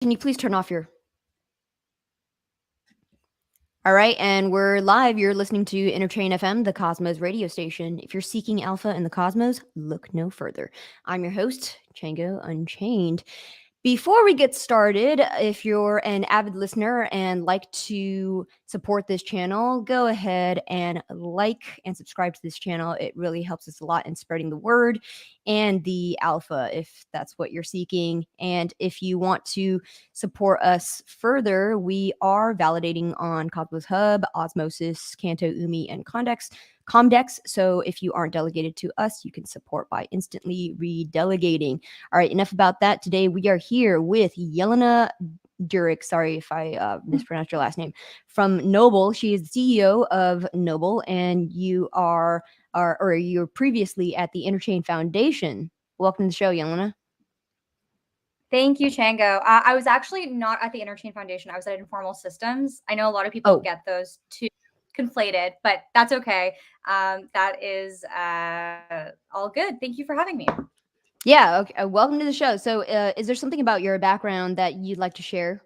Can you please turn off your... All right, and we're live. You're listening to Interchain FM, the Cosmos radio station. If you're seeking alpha in the cosmos, look no further. I'm your host, Chjango Unchained. Before we get started, if you're an avid listener and like to support this channel, go ahead and like and subscribe to this channel. It really helps us a lot in spreading the word and the alpha, if that's what you're seeking. And if you want to support us further, we are validating on Cosmos Hub, Osmosis, Canto, Umee, and Comdex. So if you aren't delegated to us, you can support by instantly redelegating. All right, enough about that. Today we are here with Yelena Durick. Sorry if I mispronounced your last name. From Noble. She is the CEO of Noble, and you are you're previously at the Interchain Foundation. Welcome to the show, Yelena. Thank you, Chjango. I was actually not at the Interchain Foundation. I was at Informal Systems. I know a lot of people get those two conflated, but that's okay. That is all good. Thank you for having me. Yeah, okay. Welcome to the show. So is there something about your background that you'd like to share?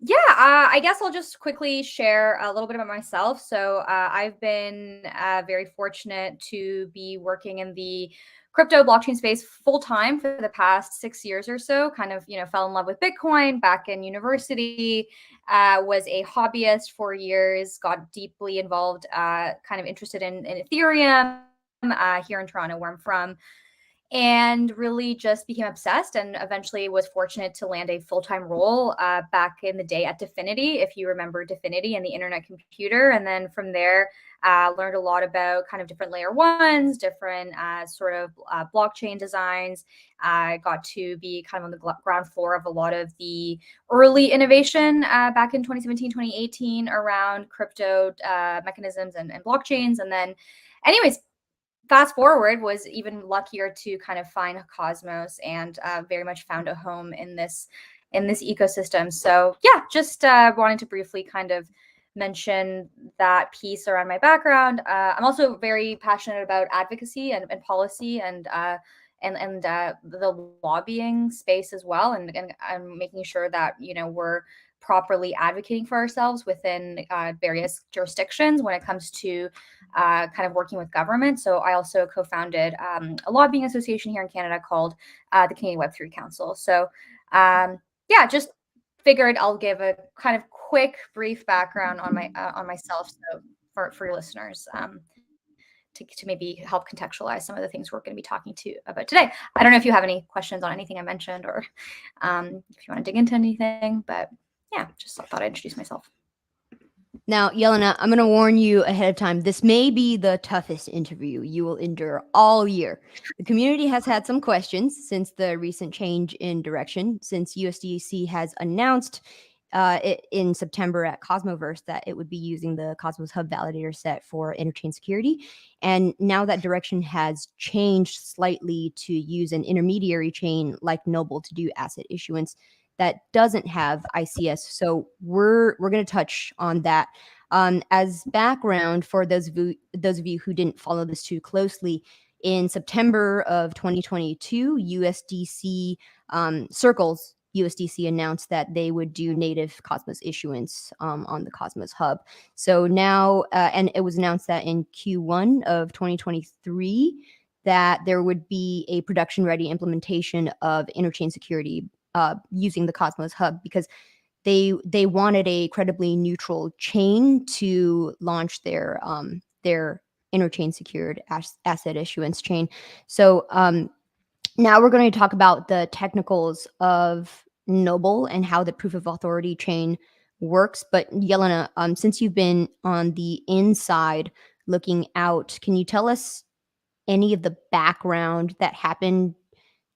Yeah, I guess I'll just quickly share a little bit about myself. So I've been very fortunate to be working in the crypto blockchain space full time for the past 6 years or so. Kind of, fell in love with Bitcoin back in university, was a hobbyist for years, got deeply involved, kind of interested in Ethereum here in Toronto, where I'm from, and really just became obsessed, and eventually was fortunate to land a full-time role back in the day at Dfinity, if you remember Dfinity and the internet computer. And then from there, learned a lot about kind of different layer ones, different sort of blockchain designs. I got to be kind of on the ground floor of a lot of the early innovation back in 2017, 2018 around crypto mechanisms and blockchains. And then anyways, fast forward, was even luckier to kind of find Cosmos, and very much found a home in this ecosystem. So yeah, just wanted to briefly kind of mention that piece around my background. I'm also very passionate about advocacy and policy, and the lobbying space as well, and I'm making sure that we're properly advocating for ourselves within various jurisdictions when it comes to kind of working with government. So I also co-founded a lobbying association here in Canada called the Canadian Web3 Council. So yeah, just figured I'll give a kind of quick, brief background on myself, so for your listeners, to maybe help contextualize some of the things we're going to be talking about today. I don't know if you have any questions on anything I mentioned, or if you want to dig into anything, but yeah, just thought I'd introduce myself. Now, Yelena, I'm going to warn you ahead of time. This may be the toughest interview you will endure all year. The community has had some questions since the recent change in direction, since USDC has announced in September at Cosmoverse that it would be using the Cosmos Hub validator set for interchain security. And now that direction has changed slightly to use an intermediary chain like Noble to do asset issuance that doesn't have ICS. So we're going to touch on that. As background for those of you who didn't follow this too closely, in September of 2022, USDC Circles USDC announced that they would do native Cosmos issuance on the Cosmos Hub. So now, and it was announced that in Q1 of 2023, that there would be a production-ready implementation of interchain security using the Cosmos Hub, because they wanted a credibly neutral chain to launch their interchain secured asset issuance chain. So now we're going to talk about the technicals of Noble and how the proof of authority chain works. But Yelena, since you've been on the inside looking out, can you tell us any of the background that happened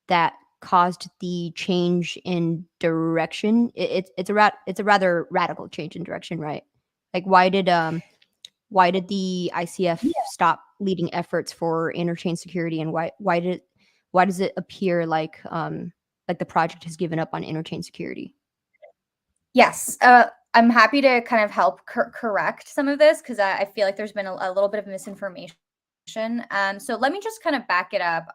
that caused the change in direction? It's a rather radical change in direction, right? Like why did the ICF stop leading efforts for interchain security, and why does it appear like the project has given up on interchain security? Yes, I'm happy to kind of help correct some of this, because I feel like there's been a little bit of misinformation So let me just kind of back it up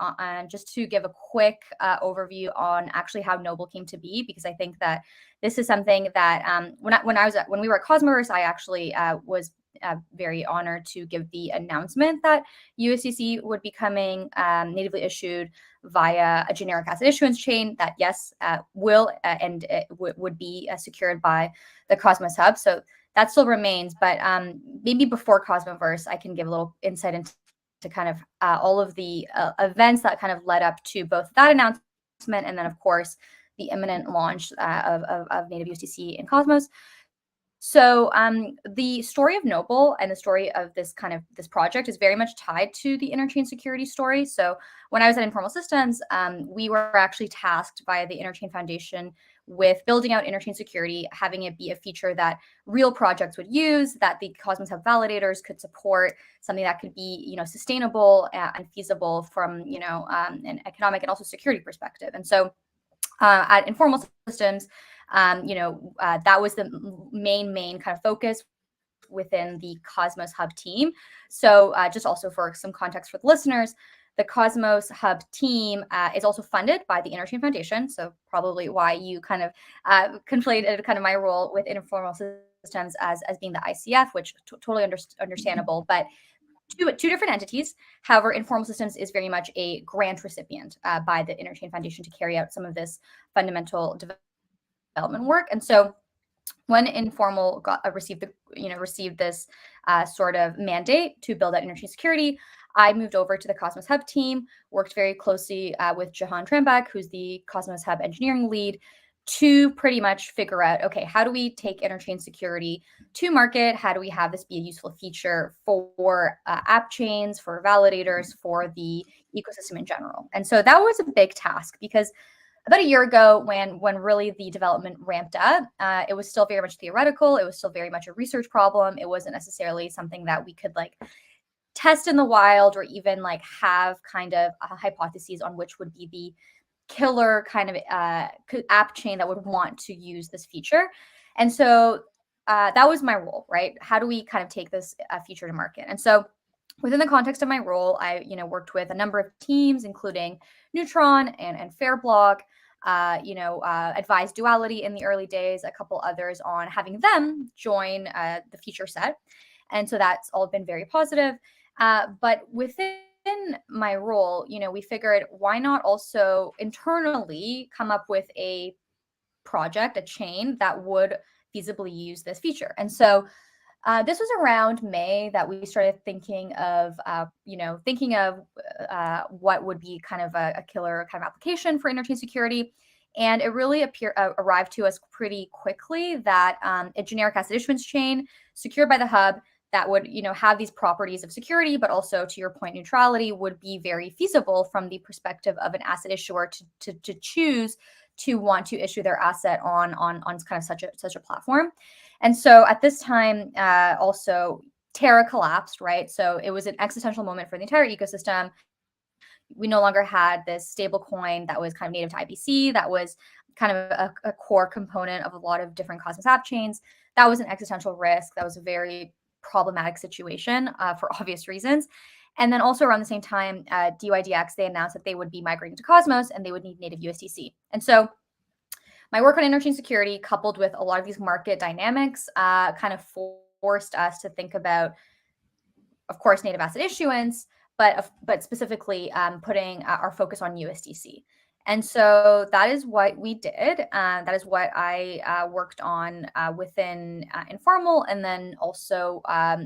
just to give a quick overview on actually how Noble came to be, because I think that this is something that when we were at Cosmoverse, I actually was very honored to give the announcement that USDC would be coming natively issued via a generic asset issuance chain that, yes, will and would be secured by the Cosmos Hub. So that still remains, but maybe before Cosmoverse, I can give a little insight into kind of all of the events that kind of led up to both that announcement and then, of course, the imminent launch of native USDC in Cosmos. So the story of Noble and the story of this project is very much tied to the Interchain security story. So when I was at Informal Systems, we were actually tasked by the Interchain Foundation with building out Interchain security, having it be a feature that real projects would use, that the Cosmos Hub validators could support, something that could be, sustainable and feasible from, an economic and also security perspective. And so at Informal Systems, that was the main kind of focus within the Cosmos Hub team. So just also for some context for the listeners, the Cosmos Hub team is also funded by the Interchain Foundation. So probably why you kind of conflated kind of my role with Informal Systems as being the ICF, which totally understandable. But two different entities. However, Informal Systems is very much a grant recipient by the Interchain Foundation to carry out some of this fundamental development work. And so when Informal received this sort of mandate to build out Interchain security, I moved over to the Cosmos Hub team, worked very closely with Jahan Trambek, who's the Cosmos Hub engineering lead, to pretty much figure out, okay, how do we take Interchain security to market? How do we have this be a useful feature for app chains, for validators, for the ecosystem in general? And so that was a big task, because about a year ago, when really the development ramped up, it was still very much theoretical. It was still very much a research problem. It wasn't necessarily something that we could test in the wild, or even have kind of hypotheses on which would be the killer kind of app chain that would want to use this feature. And so that was my role, right? How do we kind of take this feature to market? And so within the context of my role, I worked with a number of teams, including Neutron and Fairblock, advised Duality in the early days, a couple others on having them join the feature set. And so that's all been very positive. But within my role, we figured, why not also internally come up with a project, a chain that would feasibly use this feature? And so this was around May that we started thinking of what would be kind of a killer kind of application for Interchain security. And it really arrived to us pretty quickly that a generic asset issuance chain secured by the hub that would have these properties of security, but also, to your point, neutrality, would be very feasible from the perspective of an asset issuer to choose to want to issue their asset on kind of such a platform. And so at this time, also Terra collapsed, right? So it was an existential moment for the entire ecosystem. We no longer had this stable coin that was kind of native to IBC, that was kind of a core component of a lot of different Cosmos app chains. That was an existential risk. That was a very problematic situation for obvious reasons. And then also around the same time, DYDX, they announced that they would be migrating to Cosmos and they would need native USDC. And so my work on Interchain security, coupled with a lot of these market dynamics, kind of forced us to think about, of course, native asset issuance, but specifically putting our focus on USDC. And so that is what we did. That is what I worked on within Informal, and then also got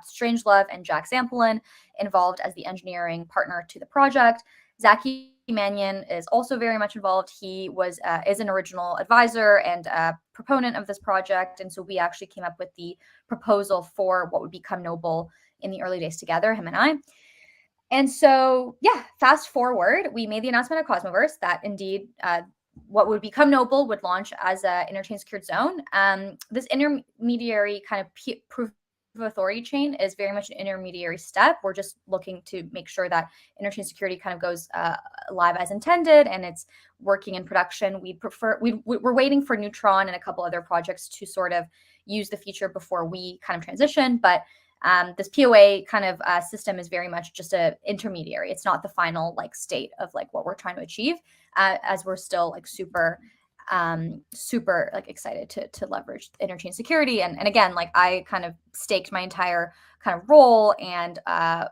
Strangelove and Jack Zampolin involved as the engineering partner to the project. Zaki Mannion is also very much involved. He is an original advisor and proponent of this project. And so we actually came up with the proposal for what would become Noble in the early days together, him and I. And so, yeah, fast forward, we made the announcement at Cosmoverse that indeed what would become Noble would launch as an Interchain secured zone. This intermediary kind of proof of authority chain is very much an intermediary step. We're just looking to make sure that Interchain security kind of goes live as intended and it's working in production. We're waiting for Neutron and a couple other projects to sort of use the feature before we kind of transition. But This POA kind of system is very much just a intermediary. It's not the final like state of like what we're trying to achieve, as we're still like super like excited to leverage interchain security. And again, like I kind of staked my entire kind of role and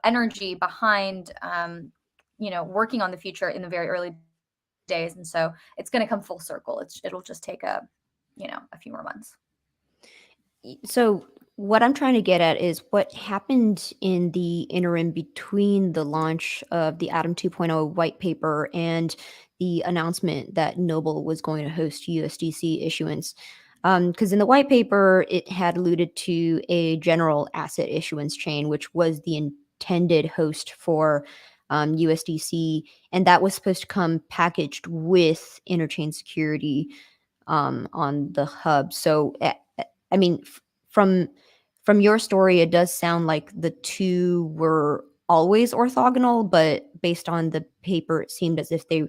energy behind working on the future in the very early days, and so it's going to come full circle. It'll just take a few more months. So what I'm trying to get at is what happened in the interim between the launch of the Atom 2.0 white paper and the announcement that Noble was going to host USDC issuance. Because in the white paper, it had alluded to a general asset issuance chain, which was the intended host for USDC, and that was supposed to come packaged with interchain security on the hub. So, I mean, from your story, it does sound like the two were always orthogonal, but based on the paper, it seemed as if they,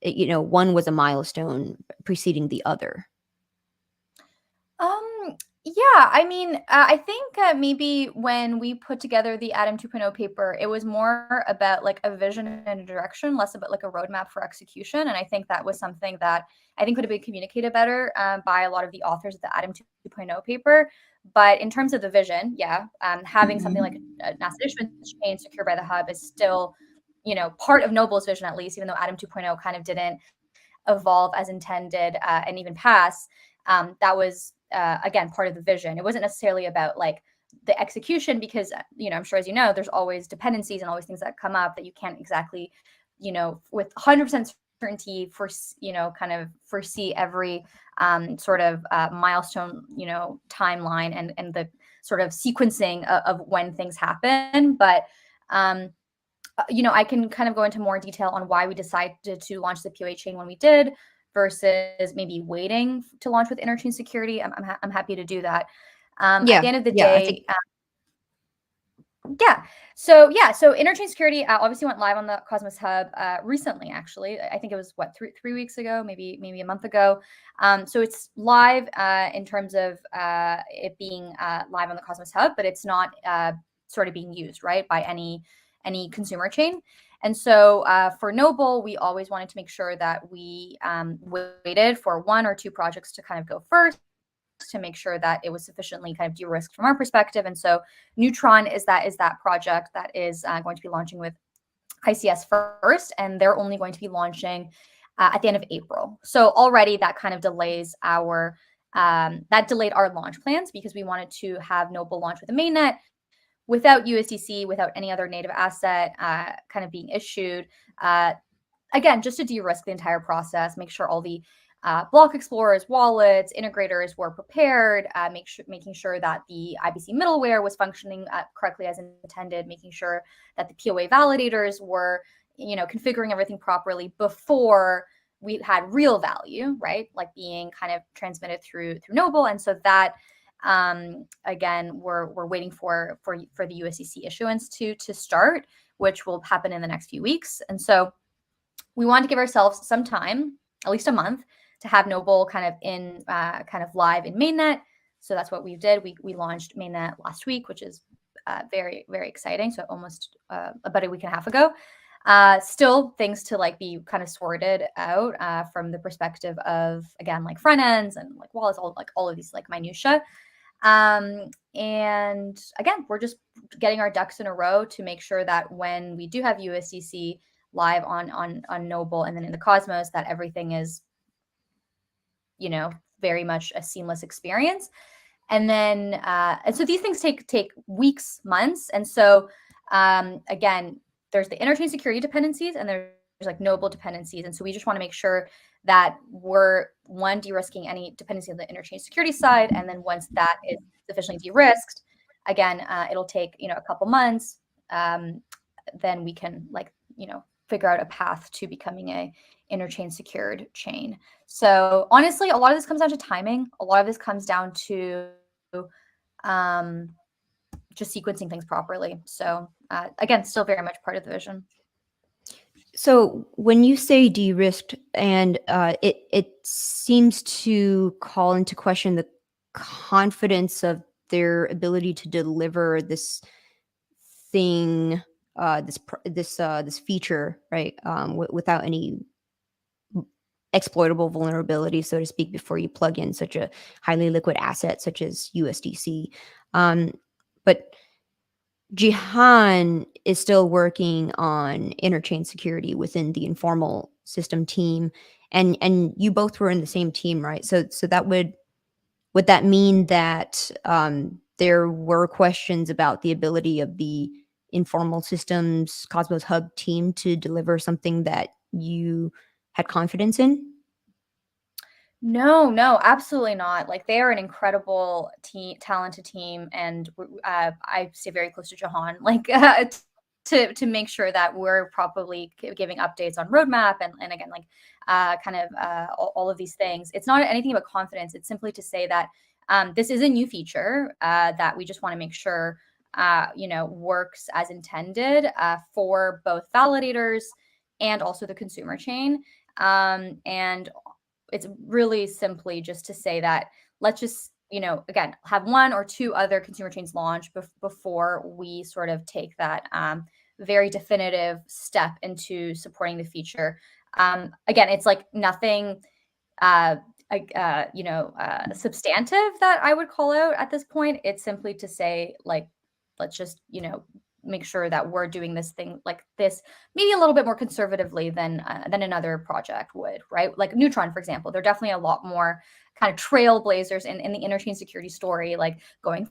one was a milestone preceding the other. Yeah, I mean, I think maybe when we put together the Atom 2.0 paper, it was more about like a vision and a direction, less about like a roadmap for execution. And I think that was something that I think would have been communicated better by a lot of the authors of the Atom 2.0 paper. But in terms of the vision, yeah, having something like an asset issuance chain secured by the hub is still, part of Noble's vision, at least, even though Atom 2.0 kind of didn't evolve as intended and even pass. That was again part of the vision. It wasn't necessarily about like the execution, because I'm sure, as you know, there's always dependencies and always things that come up that you can't exactly with 100% certainty for kind of foresee every sort of milestone timeline and the sort of sequencing of when things happen. But I can kind of go into more detail on why we decided to launch the POA chain when we did versus maybe waiting to launch with interchain security. I'm happy to do that. At the end of the day, So interchain security obviously went live on the Cosmos Hub recently. Actually, I think it was three weeks ago, maybe a month ago. So it's live in terms of it being live on the Cosmos Hub, but it's not sort of being used right by any consumer chain. And so for Noble, we always wanted to make sure that we waited for one or two projects to kind of go first to make sure that it was sufficiently kind of de-risked from our perspective. And so Neutron is that project that is going to be launching with ICS first, and they're only going to be launching at the end of April. So already that kind of delays our delayed our launch plans, because we wanted to have Noble launch with a mainnet without USDC, without any other native asset kind of being issued. Again, just to de-risk the entire process, make sure all the block explorers, wallets, integrators were prepared, making sure that the IBC middleware was functioning correctly as intended, making sure that the POA validators were, configuring everything properly before we had real value, right? Like being kind of transmitted through Noble. And so that, again, we're waiting for the USDC issuance to start, which will happen in the next few weeks. And so we want to give ourselves some time, at least a month, to have Noble kind of in kind of live in mainnet. So that's what we did. We launched mainnet last week, which is very, very exciting. So almost about a week and a half ago. Still things to like be kind of sorted out from the perspective of, again, like front ends and like wallets, all of these like minutia. And again, we're just getting our ducks in a row to make sure that when we do have USDC live on Noble and then in the Cosmos, that everything is, very much a seamless experience. And then, and so these things take weeks, months. And so, again, there's the interchain security dependencies and there's like Noble dependencies. And so we just want to make sure that we're de-risking any dependency on the interchain security side. And then once that is sufficiently de-risked, again, it'll take, a couple months. Then we can figure out a path to becoming a interchain secured chain. So honestly, a lot of this comes down to timing. A lot of this comes down to just sequencing things properly. So again, still very much part of the vision. So when you say de-risked, and it seems to call into question the confidence of their ability to deliver this thing, this feature, right, without any exploitable vulnerability, so to speak, before you plug in such a highly liquid asset such as USDC. But Jihan is still working on interchain security within the informal system team, and you both were in the same team, right? So that would that mean that there were questions about the ability of the informal systems Cosmos Hub team to deliver something that you had confidence in? No, no, absolutely not. Like they are an incredible team, talented team, and I stay very close to Jahan, like to make sure that we're properly giving updates on roadmap and again, like kind of all of these things. It's not anything about confidence. It's simply to say that this is a new feature that we just want to make sure works as intended for both validators and also the consumer chain. And it's really simply just to say that let's just again have one or two other consumer chains launch before we sort of take that very definitive step into supporting the feature. Again, it's like nothing substantive that I would call out at this point. It's simply to say like let's just make sure that we're doing this thing like this maybe a little bit more conservatively than another project would, right? Like Neutron, for example, they're definitely a lot more kind of trailblazers in the interchain security story, like going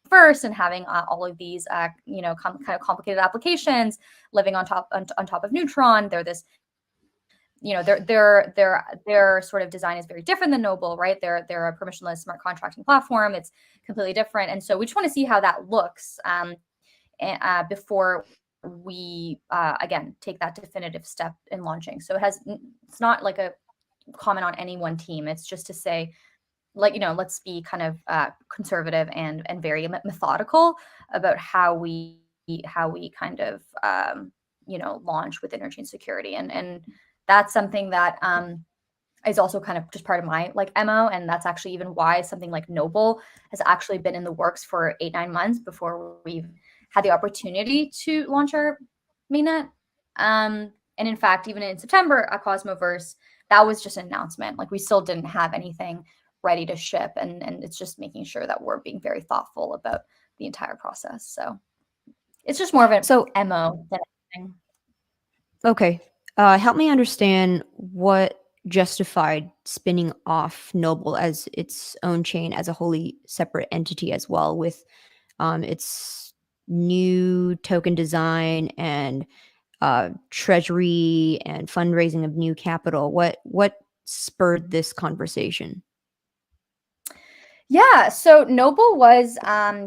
first and having all of these kind of complicated applications living on top of Neutron. They're this their sort of design is very different than Noble, right? They're a permissionless smart contracting platform. It's completely different, and so we just want to see how that looks before we again take that definitive step in launching. So it's not like a comment on any one team. It's just to say like let's be kind of conservative and very methodical about how we kind of launch with interchain security, and that's something that is also kind of just part of my like MO. And that's actually even why something like Noble has actually been in the works for 8-9 months before we've had the opportunity to launch our mainnet. And in fact, even in September at Cosmoverse, that was just an announcement. Like we still didn't have anything ready to ship. And it's just making sure that we're being very thoughtful about the entire process. So it's just more of an MO than anything. Okay. Help me understand what justified spinning off Noble as its own chain as a wholly separate entity as well, with its new token design and treasury and fundraising of new capital. What spurred this conversation? Yeah, so Noble was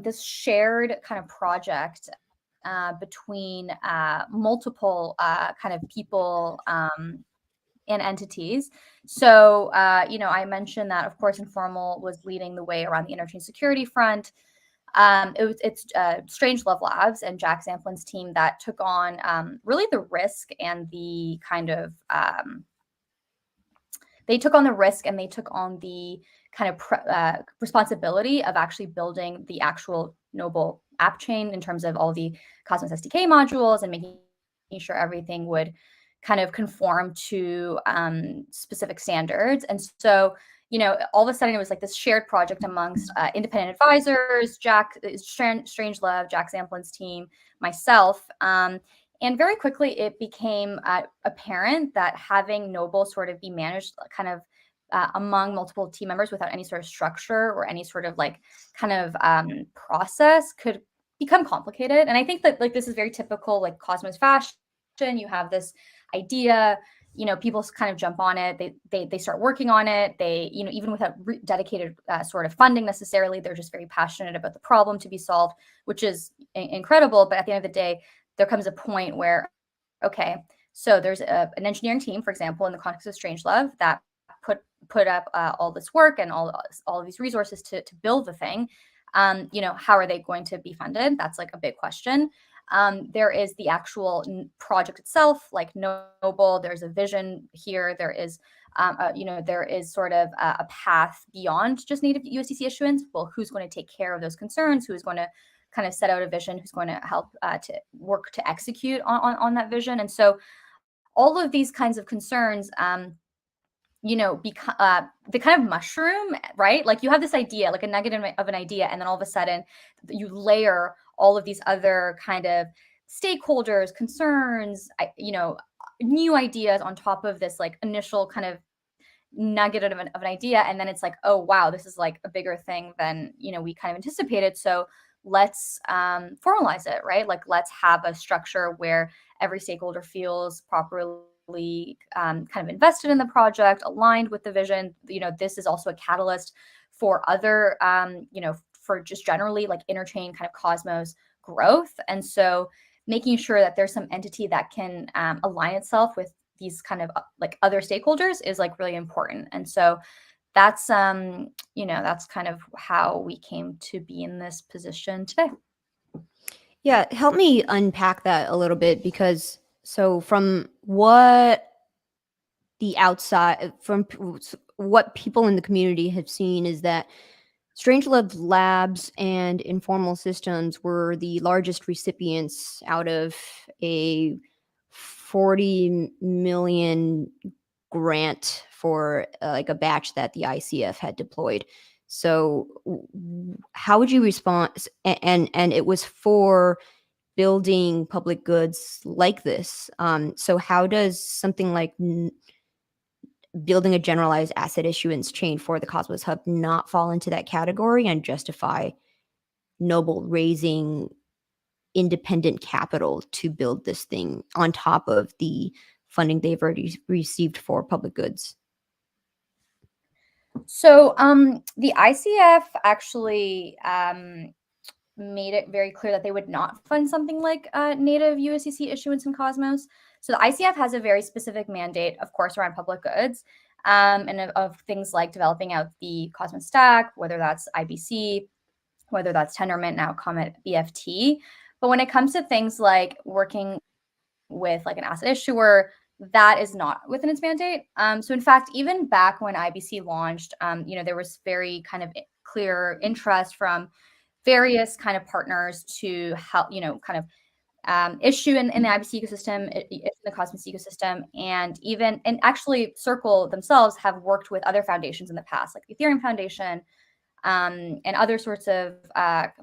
this shared kind of project between multiple kind of people and entities. So, I mentioned that, of course, Informal was leading the way around the interchain security front. It's Strange Love Labs and Jack Zamplin's team that took on really the risk and the kind of they took on the risk and they took on the kind of responsibility of actually building the actual Noble app chain in terms of all the Cosmos SDK modules and making sure everything would kind of conform to specific standards. And so, all of a sudden it was like this shared project amongst independent advisors, Strange Love, Jack Zamplin's team, myself. And very quickly, it became apparent that having Noble sort of be managed kind of among multiple team members without any sort of structure or any sort of like kind of process could become complicated. And I think that like this is very typical like Cosmos fashion. You have this idea, people kind of jump on it. They start working on it. They, even without dedicated sort of funding necessarily, they're just very passionate about the problem to be solved, which is incredible. But at the end of the day, there comes a point where, okay, so there's an engineering team, for example, in the context of Strangelove that put up all this work and all of these resources to build the thing. How are they going to be funded? That's like a big question. There is the actual project itself, like Noble. There's a vision here. There is there is sort of a path beyond just native USDC issuance. Well, who's going to take care of those concerns? Who's going to kind of set out a vision? Who's going to help to work to execute on that vision? And so all of these kinds of concerns, the kind of mushroom, right? Like you have this idea, like a nugget of an idea, and then all of a sudden you layer all of these other kind of stakeholders, concerns, new ideas on top of this like initial kind of nugget of an idea, and then it's like, oh wow, this is like a bigger thing than we kind of anticipated. So let's formalize it, right? Like let's have a structure where every stakeholder feels properly kind of invested in the project, aligned with the vision. This is also a catalyst for other for just generally like Interchain kind of Cosmos growth. And so making sure that there's some entity that can align itself with these kind of like other stakeholders is like really important. And so that's that's kind of how we came to be in this position today. Yeah, help me unpack that a little bit, because so from what what people in the community have seen is that Strangelove Labs and Informal Systems were the largest recipients out of a 40 million grant for like a batch that the ICF had deployed. So how would you respond? And it was for building public goods like this. So how does something like building a generalized asset issuance chain for the Cosmos Hub not fall into that category and justify Noble raising independent capital to build this thing on top of the funding they've already received for public goods? So the ICF actually made it very clear that they would not fund something like native USDC issuance in Cosmos. So the ICF has a very specific mandate, of course, around public goods, and of things like developing out the Cosmos stack, whether that's IBC, whether that's Tendermint, now Comet BFT. But when it comes to things like working with like an asset issuer, that is not within its mandate. So in fact, even back when IBC launched, there was very kind of clear interest from various kind of partners to help, kind of issue in the IBC ecosystem, in the Cosmos ecosystem, and actually Circle themselves have worked with other foundations in the past, like the Ethereum Foundation, and other sorts of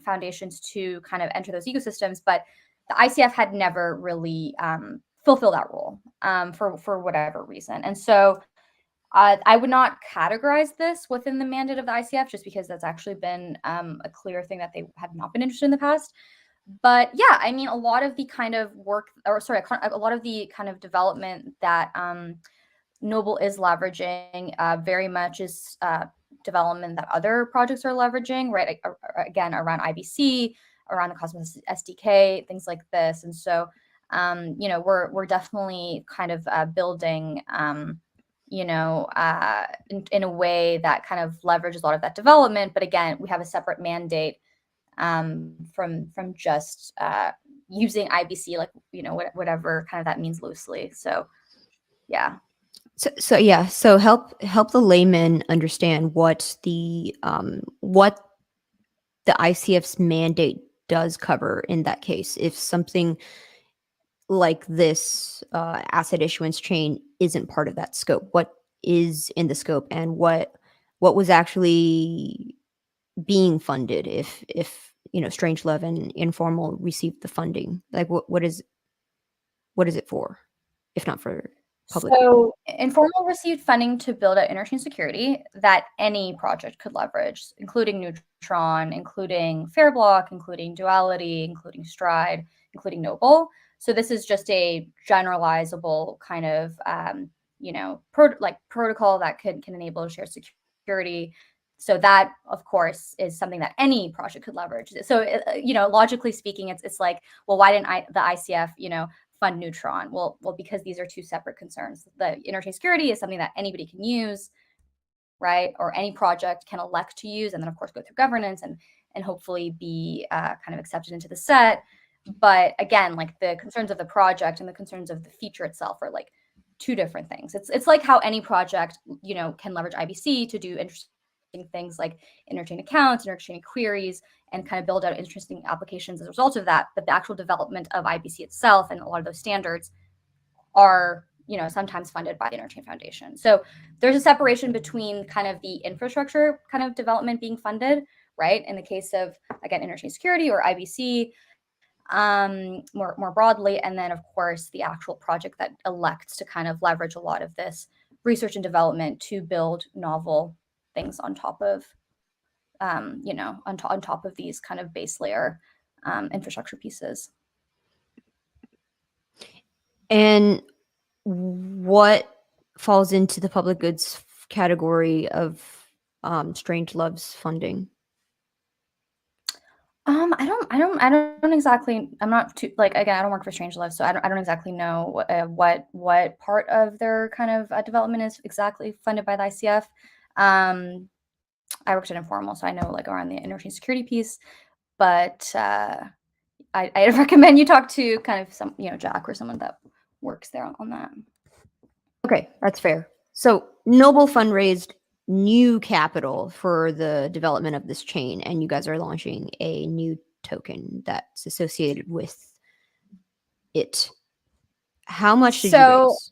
foundations to kind of enter those ecosystems. But the ICF had never really fulfilled that role for whatever reason. And so I would not categorize this within the mandate of the ICF, just because that's actually been a clear thing that they have not been interested in the past. But yeah, I mean, a lot of the kind of a lot of the kind of development that Noble is leveraging very much is development that other projects are leveraging, right? Again, around IBC, around the Cosmos SDK, things like this. And so, we're definitely kind of building, in a way that kind of leverages a lot of that development. But again, we have a separate mandate from just using IBC, like, whatever kind of that means loosely. So, yeah. So help the layman understand what the ICF's mandate does cover in that case. If something like this asset issuance chain isn't part of that scope, what is in the scope, and what was actually being funded if Strangelove and Informal received the funding? Like what is it for, if not for public? So Informal received funding to build out Interchain security that any project could leverage, including Neutron, including Fairblock, including Duality, including Stride, including Noble. So this is just a generalizable kind of protocol that can enable shared security. So that, of course, is something that any project could leverage. So logically speaking, it's like, well, why didn't the ICF fund Neutron? Well, because these are two separate concerns. The Interchain security is something that anybody can use, right? Or any project can elect to use, and then of course go through governance and hopefully be kind of accepted into the set. But again, like the concerns of the project and the concerns of the feature itself are like two different things. It's like how any project, you know, can leverage IBC to do interesting things like interchain accounts, interchain queries, and kind of build out interesting applications as a result of that. But the actual development of IBC itself and a lot of those standards are, you know, sometimes funded by the Interchain Foundation. So there's a separation between kind of the infrastructure kind of development being funded, right? In the case of, again, interchain security or IBC, more broadly, and then of course the actual project that elects to kind of leverage a lot of this research and development to build novel things on top of, you know, on top of these kind of base layer infrastructure pieces. And what falls into the public goods category of Strangelove's funding? I don't exactly. I'm not too like, again, I don't work for Strangelove, so I don't exactly know what part of their kind of development is exactly funded by the ICF. I worked at Informal, so I know like around the interchain security piece, but I recommend you talk to kind of some, you know, Jack or someone that works there on that. Okay, that's fair. So Noble fundraised new capital for the development of this chain, and you guys are launching a new token that's associated with it. How much did you raise?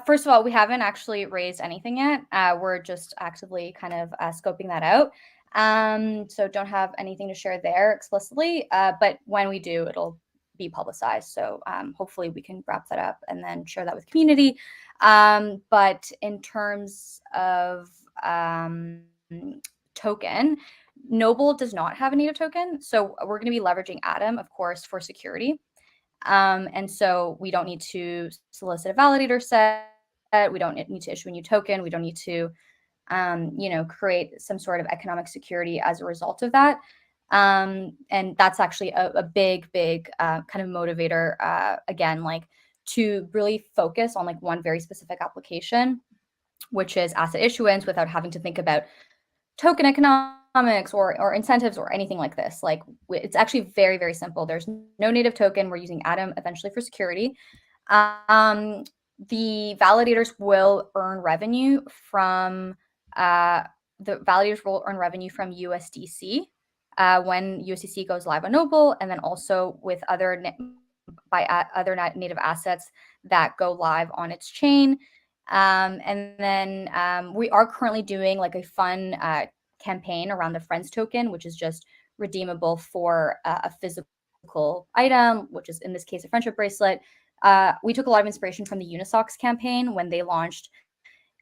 First of all, we haven't actually raised anything yet. We're just actively kind of scoping that out. So don't have anything to share there explicitly. But when we do, it'll be publicized. So hopefully we can wrap that up and then share that with community. But in terms of token, Noble does not have a native token. So we're going to be leveraging Atom, of course, for security. And so we don't need to solicit a validator set. We don't need to issue a new token. We don't need to, you know, create some sort of economic security as a result of that. And that's actually a big kind of motivator, again, like to really focus on like one very specific application, which is asset issuance, without having to think about token economics or incentives or anything like this. Like it's actually very simple. There's no native token. We're using Atom eventually for security. The validators will earn revenue from USDC when USDC goes live on Noble, and then also with other native assets that go live on its chain. And then we are currently doing like a fun campaign around the Friends token, which is just redeemable for a physical item, which is in this case a friendship bracelet. We took a lot of inspiration from the Unisocks campaign when they launched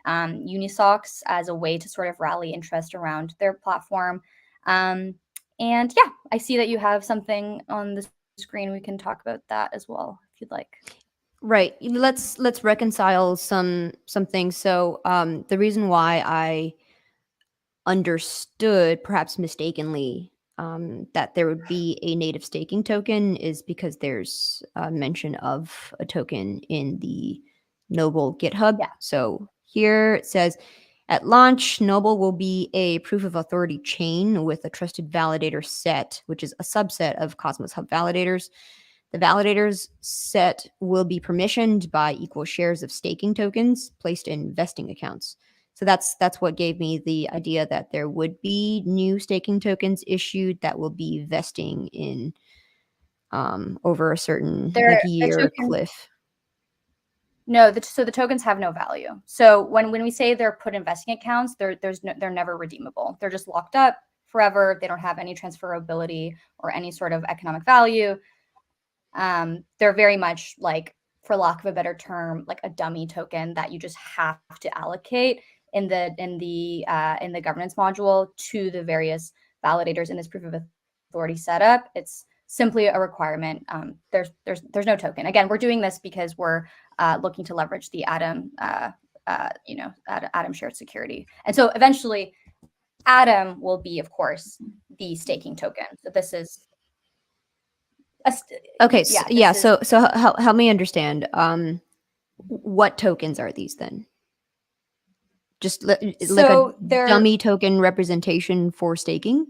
Unisocks as a way to sort of rally interest around their platform. And yeah, I see that you have something on the screen. We can talk about that as well if you'd like. Right. Let's reconcile some things. So the reason why I understood, perhaps mistakenly, that there would be a native staking token is because there's a mention of a token in the Noble GitHub. Yeah. So here it says, at launch, Noble will be a proof of authority chain with a trusted validator set, which is a subset of Cosmos Hub validators. The validators set will be permissioned by equal shares of staking tokens placed in vesting accounts. So that's what gave me the idea that there would be new staking tokens issued that will be vesting in over a certain year cliff. No, so the tokens have no value. So when we say they're put in vesting accounts, they're never redeemable. They're just locked up forever. They don't have any transferability or any sort of economic value. They're very much like, for lack of a better term, like a dummy token that you just have to allocate in the governance module to the various validators in this proof of authority setup. It's simply a requirement. There's no token. Again, we're doing this because we're looking to leverage the Atom, Atom shared security, and so eventually, Atom will be, of course, the staking token. So this is okay. So help me understand. What tokens are these then? Just like a dummy token representation for staking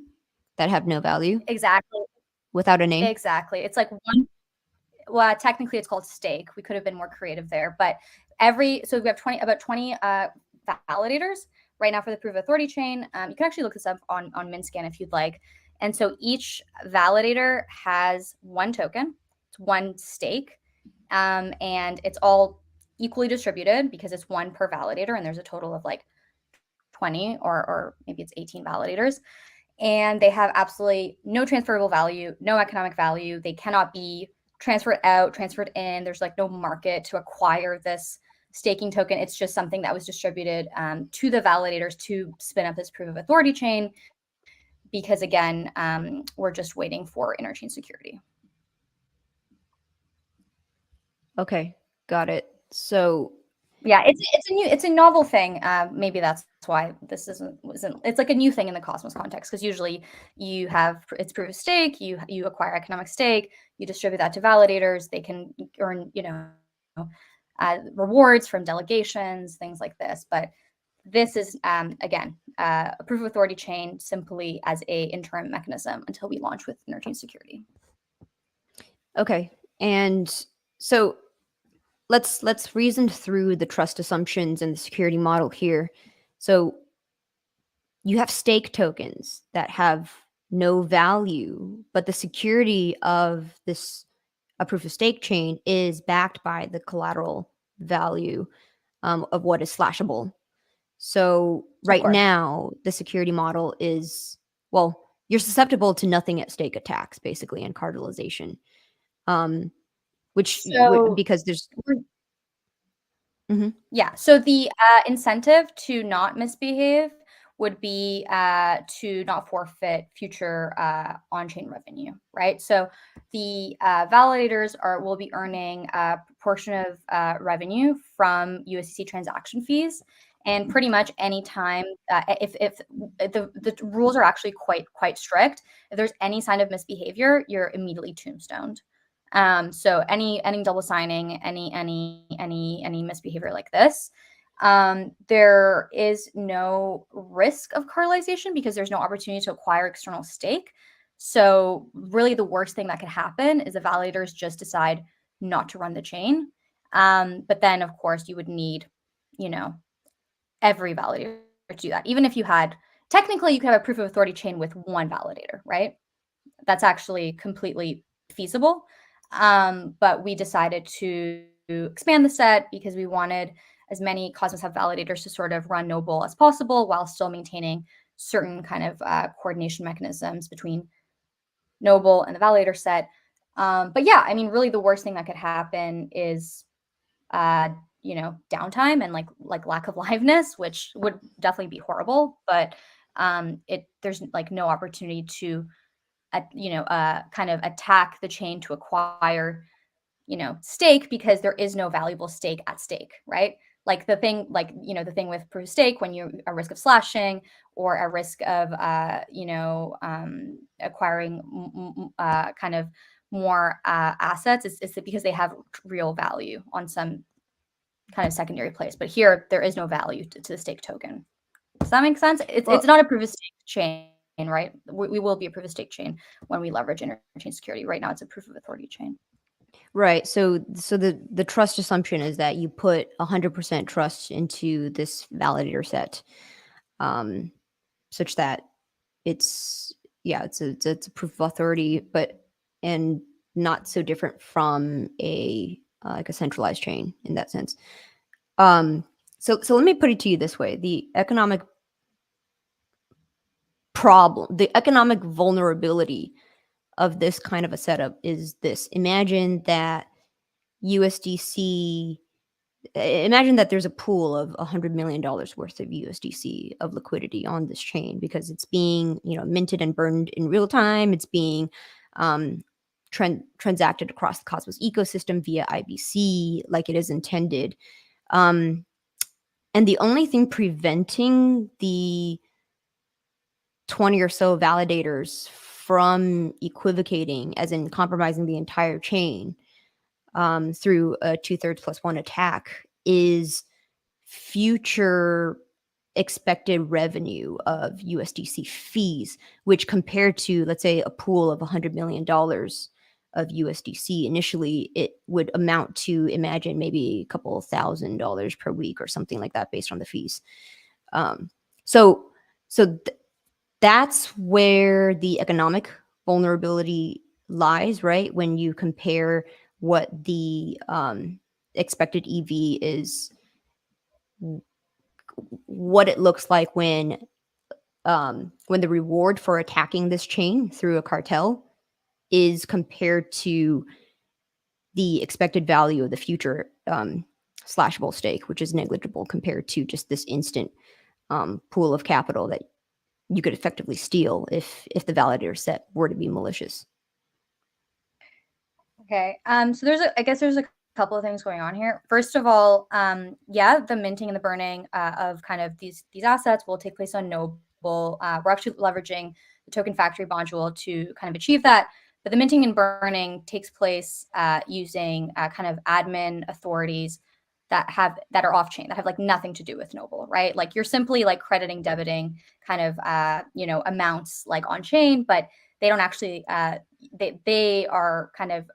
that have no value? Exactly. Without a name? Exactly. It's like well, technically it's called stake. We could have been more creative there, but so we have about 20 validators right now for the proof of authority chain. You can actually look this up on Mintscan if you'd like. And so each validator has one token, it's one stake, and it's all equally distributed because it's one per validator, and there's a total of like 20 or maybe it's 18 validators. And they have absolutely no transferable value, no economic value. They cannot be transferred out, transferred in. There's like no market to acquire this staking token. It's just something that was distributed to the validators to spin up this proof of authority chain. Because again, we're just waiting for interchain security. Okay, got it. So yeah, it's a novel thing. Maybe that's why this isn't it's like a new thing in the Cosmos context, because usually you have it's proof of stake, you acquire economic stake, you distribute that to validators, they can earn rewards from delegations, things like this. But this is again a proof of authority chain simply as a interim mechanism until we launch with interchain security. Okay, and so let's reason through the trust assumptions and the security model here. So you have stake tokens that have no value, but the security of a proof of stake chain is backed by the collateral value of what is slashable. So right now, the security model is, well, you're susceptible to nothing at stake attacks, basically, and cardinalization. Because there's Yeah. So the incentive to not misbehave would be to not forfeit future on-chain revenue, right? So the validators will be earning a proportion of revenue from USDC transaction fees, and pretty much any time if the rules are actually quite strict. If there's any sign of misbehavior, you're immediately tombstoned. So any double signing, any misbehavior like this, there is no risk of cartelization because there's no opportunity to acquire external stake. So really the worst thing that could happen is the validators just decide not to run the chain. But then of course you would need, every validator to do that. Even if you had, technically you could have a proof of authority chain with one validator, right? That's actually completely feasible. But we decided to expand the set because we wanted as many Cosmos Hub validators to sort of run Noble as possible while still maintaining certain kind of coordination mechanisms between Noble and the validator set. But yeah, I mean, really the worst thing that could happen is, downtime and like lack of liveness, which would definitely be horrible. But there's like no opportunity to kind of attack the chain to acquire, stake, because there is no valuable stake at stake, right? Like the thing with proof of stake, when you're at risk of slashing or at risk of, acquiring kind of more assets, is because they have real value on some kind of secondary place. But here, there is no value to the stake token. Does that make sense? It's not a proof of stake chain, right? We will be a proof of stake chain when we leverage interchain security. Right now, it's a proof of authority chain. Right. So the trust assumption is that you put 100% trust into this validator set, such that it's a proof of authority, and not so different from like a centralized chain in that sense. So let me put it to you this way: the economic vulnerability of this kind of a setup is this. Imagine that there's a pool of $100 million worth of USDC of liquidity on this chain because it's being, minted and burned in real time. It's being transacted across the Cosmos ecosystem via IBC like it is intended. And the only thing preventing the 20 or so validators from equivocating, as in compromising the entire chain, through a 2/3+1 attack, is future expected revenue of USDC fees, which compared to, let's say, a pool of $100 million of USDC. Initially, it would amount to, imagine, maybe a couple $1,000 per week or something like that based on the fees. So that's where the economic vulnerability lies, right? When you compare what the expected EV is, what it looks like when the reward for attacking this chain through a cartel is compared to the expected value of the future slashable stake, which is negligible compared to just this instant pool of capital that you could effectively steal if the validator set were to be malicious. Okay. So I guess there's a couple of things going on here. First of all, yeah, the minting and the burning of kind of these assets will take place on Noble. We're actually leveraging the token factory module to kind of achieve that. But the minting and burning takes place using kind of admin authorities that are off chain, that have like nothing to do with Noble, right? Like you're simply like crediting, debiting kind of amounts like on chain, but they don't actually they are kind of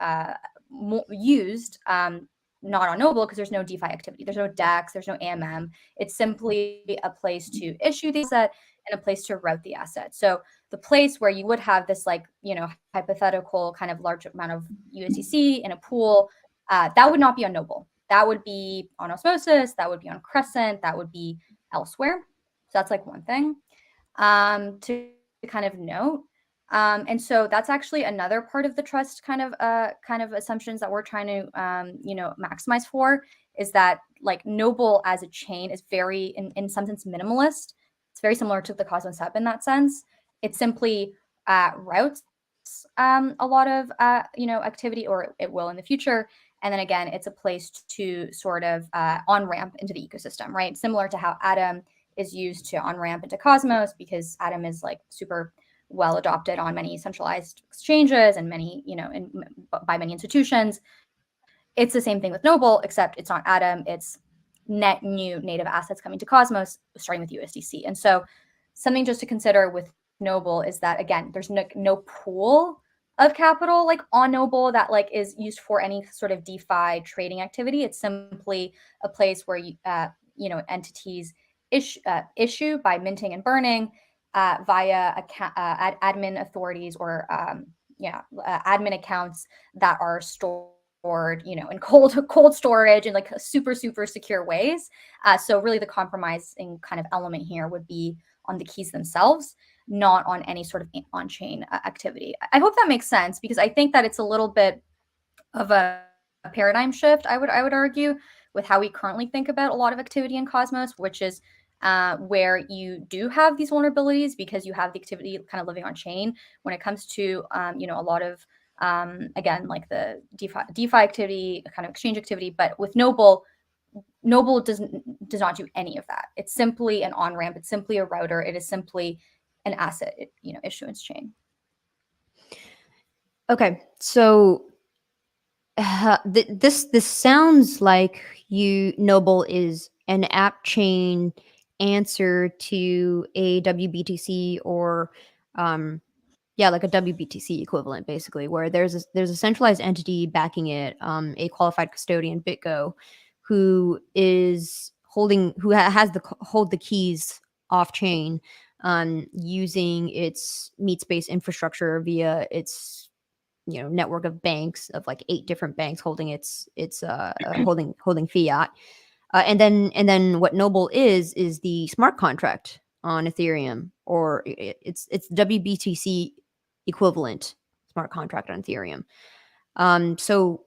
used not on Noble because there's no DeFi activity. There's no DEX, there's no AMM. It's simply a place to issue the asset and a place to route the asset. So the place where you would have this like, hypothetical kind of large amount of USDC in a pool, that would not be on Noble. That would be on Osmosis, that would be on Crescent, that would be elsewhere. So that's like one thing to kind of note. And so that's actually another part of the trust kind of assumptions that we're trying to maximize for, is that like Noble as a chain is very in some sense minimalist. It's very similar to the Cosmos Hub in that sense. It simply routes a lot of activity, or it will in the future. And then again, it's a place to sort of on-ramp into the ecosystem, right? Similar to how Atom is used to on-ramp into Cosmos, because Atom is like super well adopted on many centralized exchanges and many, by many institutions. It's the same thing with Noble, except it's not Atom, it's net new native assets coming to Cosmos, starting with USDC. And so something just to consider with Noble is that, again, there's no pool of capital like on Noble that like is used for any sort of DeFi trading activity. It's simply a place where entities issue by minting and burning via admin authorities or admin accounts that are stored in cold storage in like super secure ways. So really the compromising kind of element here would be on the keys themselves, not on any sort of on-chain activity. I hope that makes sense, because I think that it's a little bit of a paradigm shift, I would argue, with how we currently think about a lot of activity in Cosmos, which is where you do have these vulnerabilities because you have the activity kind of living on chain. When it comes to a lot of again, like the DeFi activity, kind of exchange activity, but with Noble does not do any of that. It's simply an on-ramp. It's simply a router. It is simply an asset, issuance chain. Okay, so this sounds like Noble is an app chain answer to a WBTC or like a WBTC equivalent, basically, where there's a centralized entity backing it, a qualified custodian, BitGo, who has hold the keys off chain, using its meat space infrastructure via its network of banks, of like 8 different banks holding its holding fiat. And then what Noble is the smart contract on Ethereum, or it's WBTC equivalent smart contract on Ethereum. So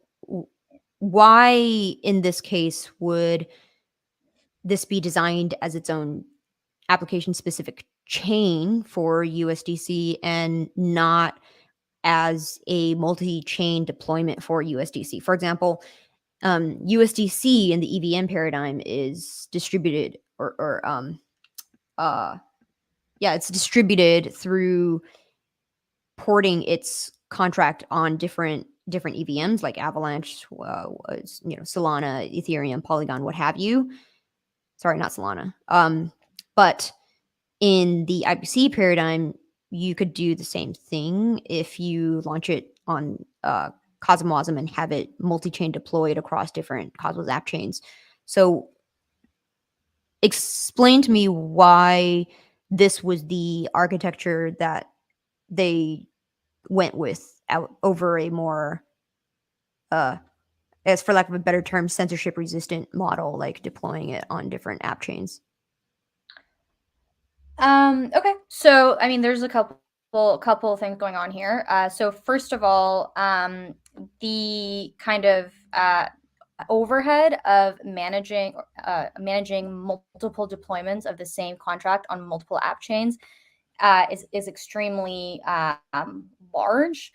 why in this case would this be designed as its own application specific chain for USDC and not as a multi-chain deployment for USDC? For example, USDC in the EVM paradigm is distributed it's distributed through porting its contract on different EVMs like Avalanche, Solana, Ethereum, Polygon, what have you. Sorry, not Solana. But in the IBC paradigm, you could do the same thing if you launch it on Cosmosm and have it multi-chain deployed across different Cosmos app chains. So explain to me why this was the architecture that they went with out over a more as for lack of a better term, censorship resistant model, like deploying it on different app chains. Okay. So, I mean, there's a couple things going on here. So first of all, the kind of overhead of managing multiple deployments of the same contract on multiple app chains is extremely large.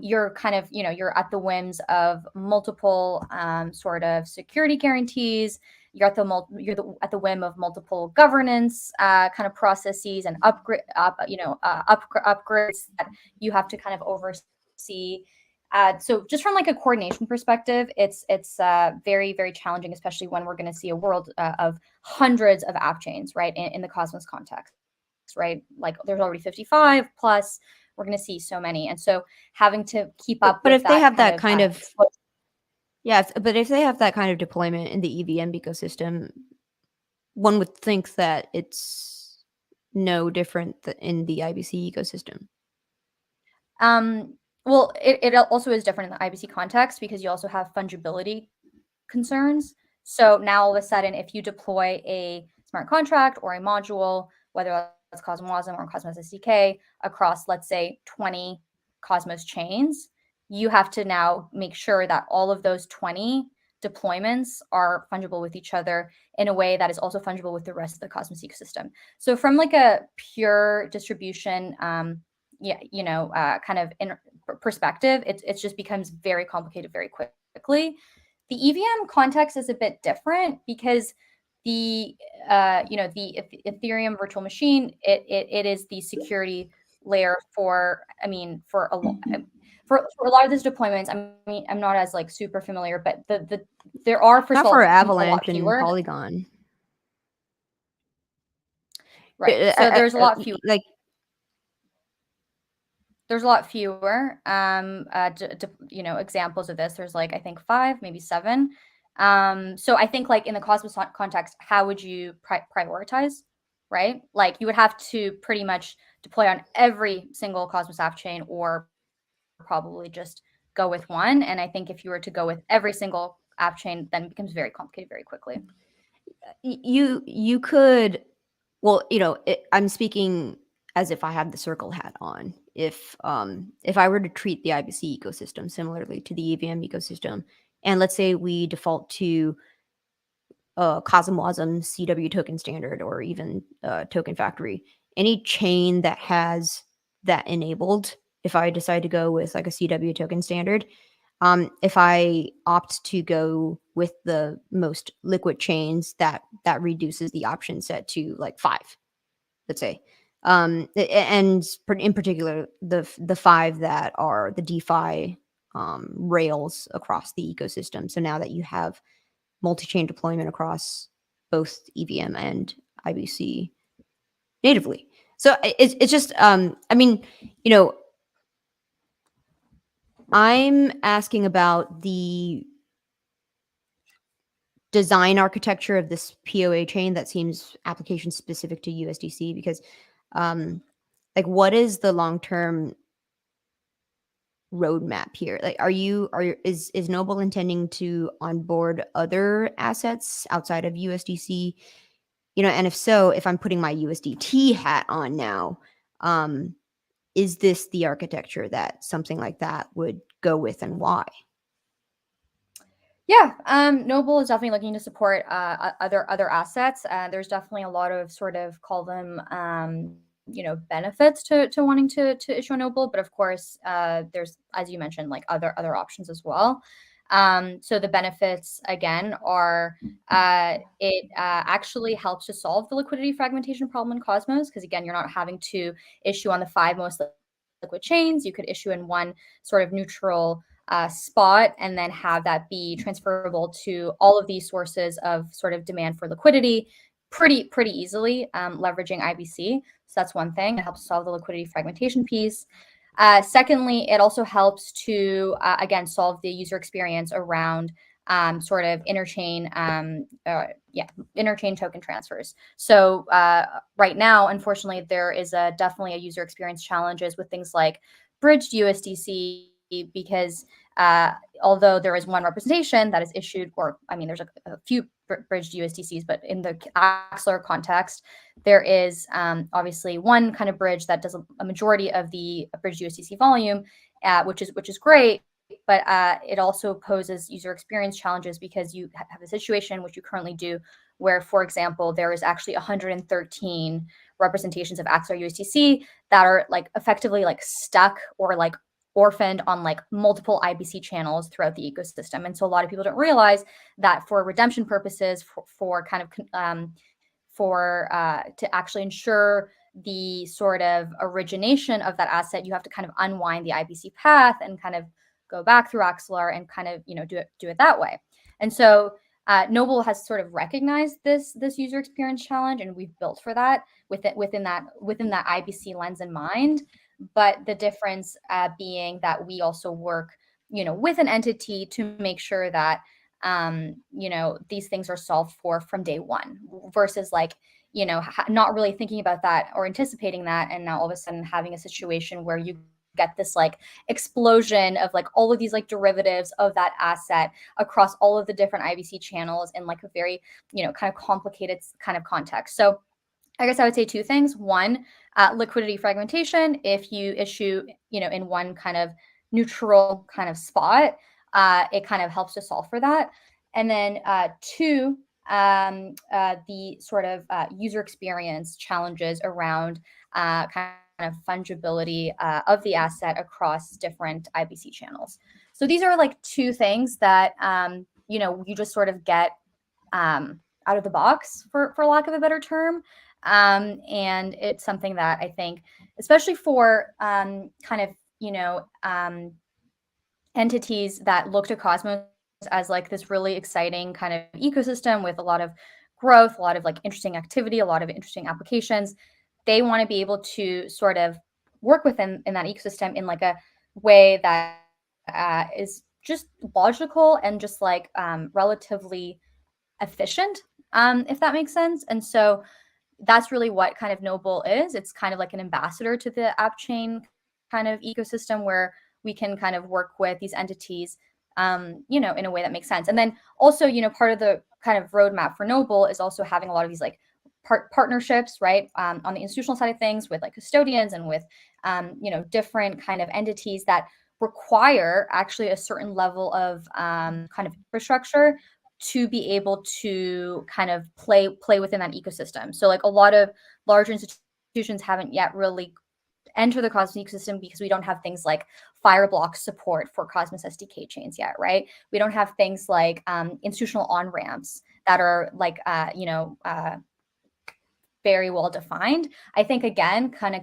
You're kind of, you're at the whims of multiple sort of security guarantees. You're at at the whim of multiple governance kind of processes and upgrades that you have to kind of oversee. So just from like a coordination perspective, it's very, very challenging, especially when we're going to see a world of hundreds of app chains, right, in the Cosmos context, right? Like there's already 55 plus. We're going to see so many, and so having to keep up. But with if they have that kind of yeah, but if they have that kind of deployment in the EVM ecosystem, one would think that it's no different in the IBC ecosystem. Well, it also is different in the IBC context because you also have fungibility concerns. So now all of a sudden, if you deploy a smart contract or a module, whether that's Cosmosm or Cosmos SDK across, let's say, 20 Cosmos chains, you have to now make sure that all of those 20 deployments are fungible with each other in a way that is also fungible with the rest of the Cosmos ecosystem. So from like a pure distribution, kind of in perspective, it just becomes very complicated very quickly. The EVM context is a bit different because the Ethereum virtual machine, it is the security layer for a lot of these deployments. I mean, I'm not as like super familiar, but there are first Not of all for a lot Avalanche and fewer. Polygon. Right. So there's a lot fewer. Like there's a lot fewer examples of this. There's like I think 5, maybe 7. So I think like in the Cosmos context, how would you prioritize, right? Like you would have to pretty much deploy on every single Cosmos app chain or probably just go with one. And I think if you were to go with every single app chain, then it becomes very complicated very quickly. you could, well, I'm speaking as if I had the Circle hat on. If I were to treat the IBC ecosystem similarly to the EVM ecosystem, and let's say we default to Cosmosm CW token standard or even Token Factory, any chain that has that enabled, if I decide to go with like a CW token standard, if I opt to go with the most liquid chains, that reduces the option set to like 5, let's say. And in particular, the 5 that are the DeFi rails across the ecosystem. So now that you have multi-chain deployment across both EVM and IBC natively. So it's just, I mean, I'm asking about the design architecture of this POA chain that seems application specific to USDC because, like, what is the long-term roadmap here? Like, is Noble intending to onboard other assets outside of USDC? And if so, if I'm putting my USDT hat on now, is this the architecture that something like that would go with, and why? Yeah, Noble is definitely looking to support other assets. There's definitely a lot of sort of call them benefits to wanting to issue a Noble, but of course there's, as you mentioned, like other options as well. So the benefits again are it actually helps to solve the liquidity fragmentation problem in Cosmos because again you're not having to issue on the 5 most liquid chains. You could issue in one sort of neutral spot and then have that be transferable to all of these sources of sort of demand for liquidity pretty easily, leveraging IBC. So that's one thing. It helps solve the liquidity fragmentation piece. Secondly, it also helps to, again, solve the user experience around sort of interchain, interchain token transfers. So right now, unfortunately, there is definitely a user experience challenges with things like bridged USDC, because although there is one representation that is issued, or I mean, there's a few bridged USDCs, but in the Axelar context, there is obviously one kind of bridge that does a majority of the bridged USDC volume, which is great. But it also poses user experience challenges because you have a situation, which you currently do, where, for example, there is actually 113 representations of Axelar USDC that are like effectively like stuck or like orphaned on like multiple IBC channels throughout the ecosystem. And so a lot of people don't realize that for redemption purposes, for kind of to actually ensure the sort of origination of that asset, you have to kind of unwind the IBC path and kind of go back through Axelar and kind of do it that way. And so Noble has sort of recognized this user experience challenge, and we've built for that within that IBC lens in mind. But the difference being that we also work, with an entity to make sure that these things are solved for from day one, versus like not really thinking about that or anticipating that, and now all of a sudden having a situation where you get this like explosion of like all of these like derivatives of that asset across all of the different IBC channels in like a very kind of complicated kind of context. So I guess I would say two things. One, liquidity fragmentation. If you issue in one kind of neutral kind of spot, it kind of helps to solve for that. And then two, the sort of user experience challenges around kind of fungibility of the asset across different IBC channels. So these are like two things that you just sort of get out of the box, for lack of a better term. And it's something that I think, especially for kind of entities that look to Cosmos as like this really exciting kind of ecosystem with a lot of growth, a lot of like interesting activity, a lot of interesting applications, they want to be able to sort of work within in that ecosystem in like a way that is just logical and just like relatively efficient, if that makes sense. And so that's really what kind of Noble is. It's kind of like an ambassador to the app chain kind of ecosystem, where we can kind of work with these entities, in a way that makes sense. And then also, part of the kind of roadmap for Noble is also having a lot of these like partnerships, right, on the institutional side of things, with like custodians and with, different kind of entities that require actually a certain level of kind of infrastructure to be able to kind of play within that ecosystem. So like a lot of larger institutions haven't yet really enter the Cosmos ecosystem because we don't have things like Fireblock support for Cosmos SDK chains yet, right? We don't have things like institutional on-ramps that are like, very well defined. I think, again, kind of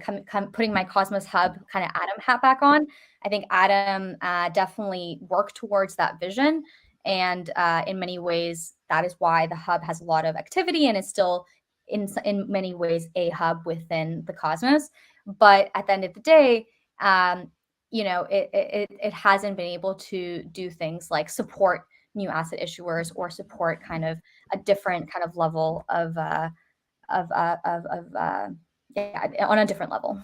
putting my Cosmos Hub kind of Atom hat back on, I think Atom definitely worked towards that vision. And in many ways, that is why the hub has a lot of activity and is still in many ways a hub within the Cosmos. But at the end of the day, it hasn't been able to do things like support new asset issuers or support kind of a different kind of level of on a different level.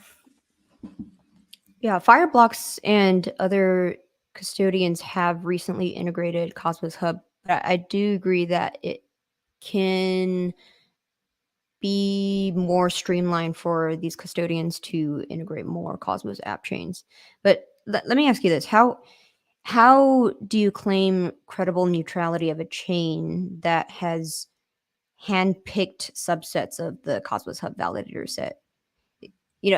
Yeah, Fireblocks and other custodians have recently integrated Cosmos Hub, but I do agree that it can be more streamlined for these custodians to integrate more Cosmos app chains. But let me ask you this: how do you claim credible neutrality of a chain that has handpicked subsets of the Cosmos Hub validator set?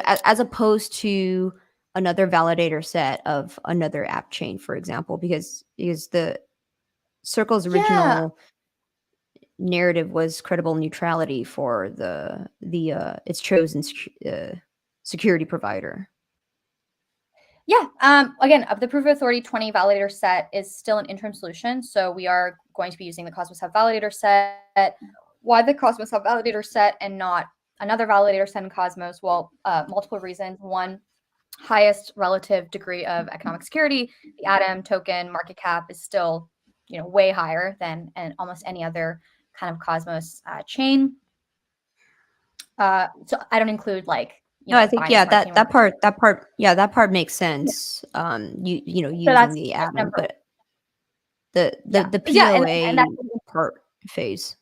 As opposed to another validator set of another app chain, for example, because the Circle's original narrative was credible neutrality for the its chosen security provider. Yeah. Again, of the Proof of Authority 20 validator set is still an interim solution. So we are going to be using the Cosmos Hub validator set. Why the Cosmos Hub validator set and not another validator set in Cosmos? Well, multiple reasons. One, highest relative degree of economic security. The Atom token market cap is still, way higher than almost any other kind of Cosmos chain. So I don't include like, No, I think Binance Smart Chain. that part makes Yeah. sense. So Using the that's atom, number. but the Yeah, and POA that's part phase.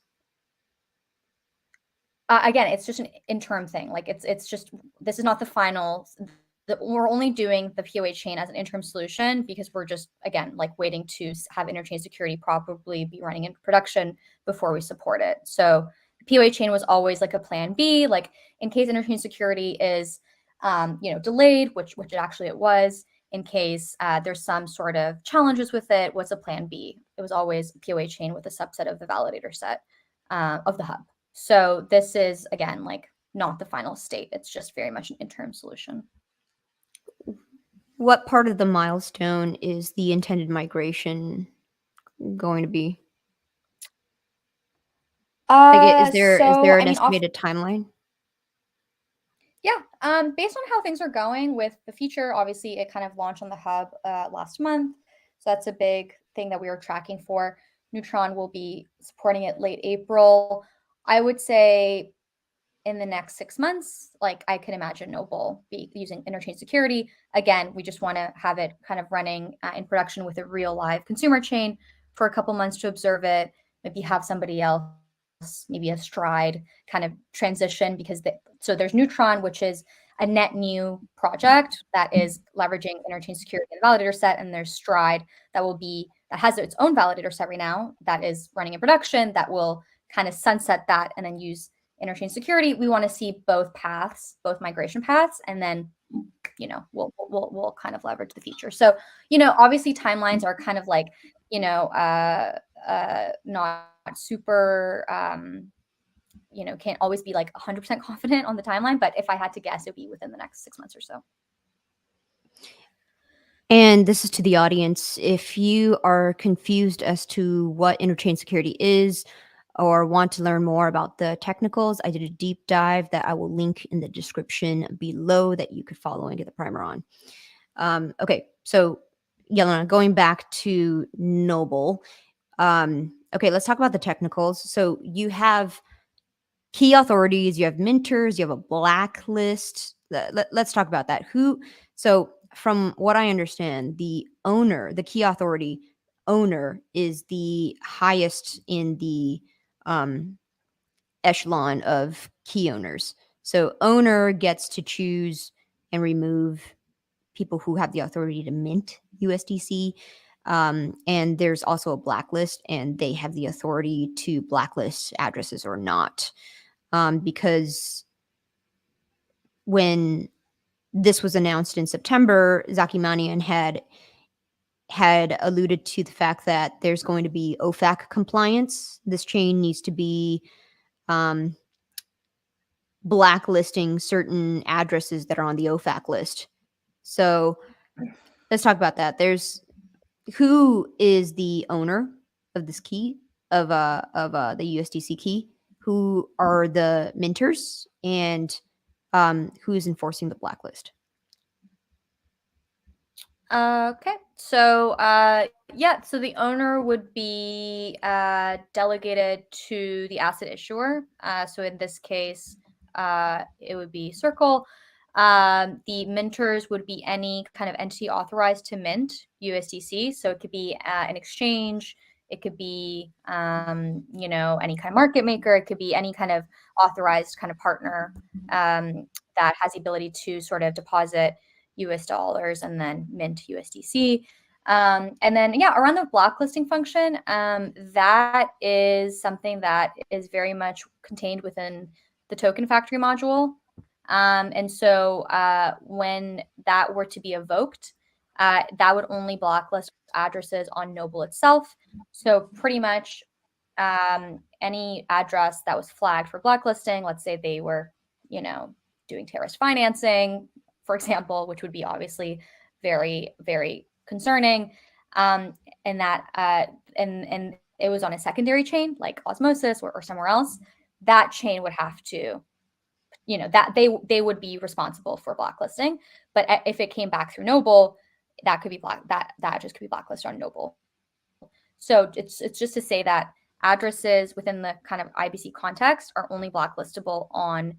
again, it's just an interim thing. Like it's just, this is not the final. We're only doing the POA chain as an interim solution because we're just, again, like waiting to have interchain security probably be running in production before we support it. So the POA chain was always like a plan B, like in case interchain security is, delayed, which it was. In case there's some sort of challenges with it, what's a plan B? It was always a POA chain with a subset of the validator set of the hub. So this is, again, like not the final state. It's just very much an interim solution. What part of the milestone is the intended migration going to be? Like, is So there I an mean, estimated timeline? yeah, based on how things are going with the feature, obviously it kind of launched on the hub last month. So that's a big thing that we are tracking for. Neutron will be supporting it late April. I would say in the next 6 months, like I can imagine Noble be using interchain security. Again, we just want to have it kind of running in production with a real live consumer chain for a couple months to observe it, maybe have somebody else, maybe a stride kind of transition, because so there's Neutron, which is a net new project that is leveraging interchain security and validator set, and there's Stride that has its own validator set right now that is running in production that will kind of sunset that and then use interchain security. We want to see both paths, both migration paths, and then we'll kind of leverage the feature. So obviously timelines are kind of like not super can't always be like 100% confident on the timeline, but if I had to guess, it would be within the next 6 months or so. And this is to the audience. If you are confused as to what interchain security is or want to learn more about the technicals, I did a deep dive that I will link in the description below that you could follow and get the primer on. Okay, so Yelena, going back to Noble. Okay, let's talk about the technicals. So you have key authorities, you have minters, you have a blacklist. Let's talk about that. So from what I understand, the owner, the key authority owner, is the highest in the echelon of key owners. So owner gets to choose and remove people who have the authority to mint USDC. And there's also a blacklist, and they have the authority to blacklist addresses or not. Because when this was announced in September, Zaki Manian had alluded to the fact that there's going to be OFAC compliance. This chain needs to be blacklisting certain addresses that are on the OFAC list. So let's talk about that. Who is the owner of this key of the USDC key? Who are the minters, and who is enforcing the blacklist? Okay, so so the owner would be delegated to the asset issuer. So in this case, it would be Circle. The minters would be any kind of entity authorized to mint USDC. So it could be an exchange, it could be any kind of market maker, it could be any kind of authorized kind of partner that has the ability to sort of deposit US dollars and then mint USDC. And then, around the blacklisting function, that is something that is very much contained within the token factory module. And so when that were to be evoked, that would only blacklist addresses on Noble itself. So pretty much any address that was flagged for blacklisting, let's say they were, doing terrorist financing, for example, which would be obviously very, very concerning. And that and it was on a secondary chain like Osmosis or somewhere else, that chain would have to that they would be responsible for blacklisting. But if it came back through Noble, that could be that address could be blacklisted on Noble. So it's just to say that addresses within the kind of IBC context are only blacklistable on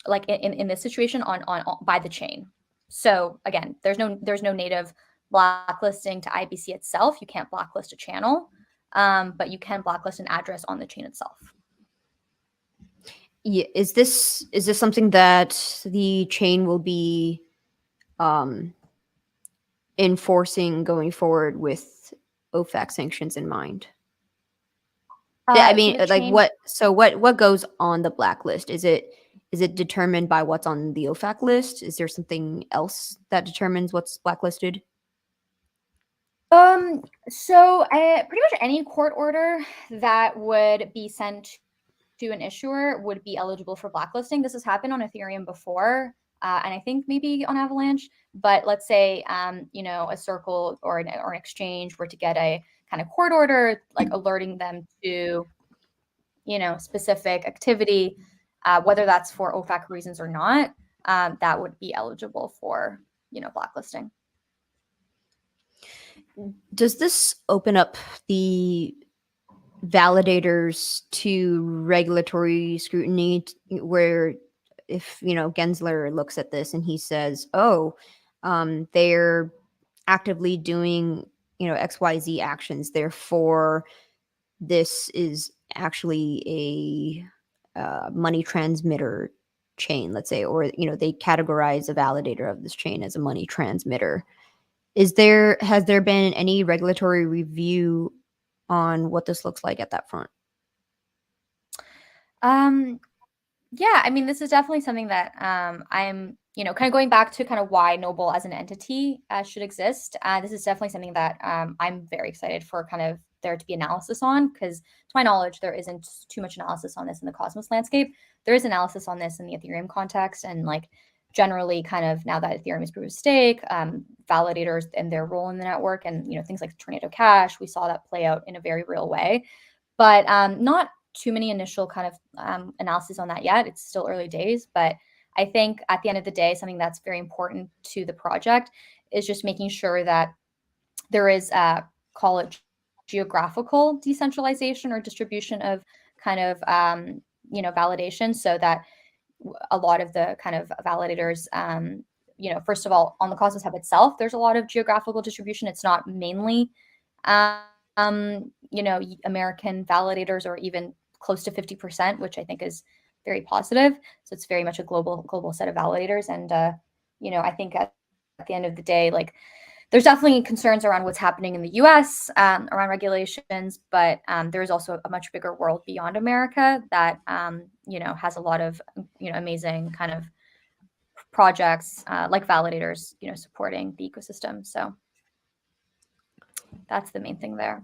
like in this situation on by the chain. So again, there's no native blacklisting to IBC itself. You can't blacklist a channel, but you can blacklist an address on the chain itself. Yeah, is this something that the chain will be enforcing going forward with OFAC sanctions in mind? I mean, like what goes on the blacklist? Is it determined by what's on the OFAC list? Is there something else that determines what's blacklisted? So pretty much any court order that would be sent to an issuer would be eligible for blacklisting. This has happened on Ethereum before, and I think maybe on Avalanche. But let's say, a Circle or an exchange were to get a kind of court order, like alerting them to, specific activity, whether that's for OFAC reasons or not, that would be eligible for, blacklisting. Does this open up the validators to regulatory scrutiny, where if Gensler looks at this and he says, oh, they're actively doing XYZ actions, therefore this is actually a money transmitter chain, let's say, or they categorize a validator of this chain as a money transmitter. Has there been any regulatory review on what this looks like at that front? Yeah, I mean, this is definitely something that I'm, kind of going back to kind of why Noble as an entity should exist. This is definitely something that I'm very excited for kind of there to be analysis on, because to my knowledge, there isn't too much analysis on this in the Cosmos landscape. There is analysis on this in the Ethereum context, and like generally kind of now that Ethereum is proof of stake, validators and their role in the network, and things like Tornado Cash, we saw that play out in a very real way, but not too many initial kind of analysis on that yet. It's still early days, but I think at the end of the day, something that's very important to the project is just making sure that there is call it geographical decentralization or distribution of kind of validation, so that a lot of the kind of validators, first of all, on the Cosmos Hub itself, there's a lot of geographical distribution. It's not mainly, American validators, or even close to 50%, which I think is very positive. So it's very much a global set of validators. And, I think at the end of the day, like, there's definitely concerns around what's happening in the US around regulations, but there's also a much bigger world beyond America that, has a lot of, amazing kind of projects like validators, supporting the ecosystem. So that's the main thing there.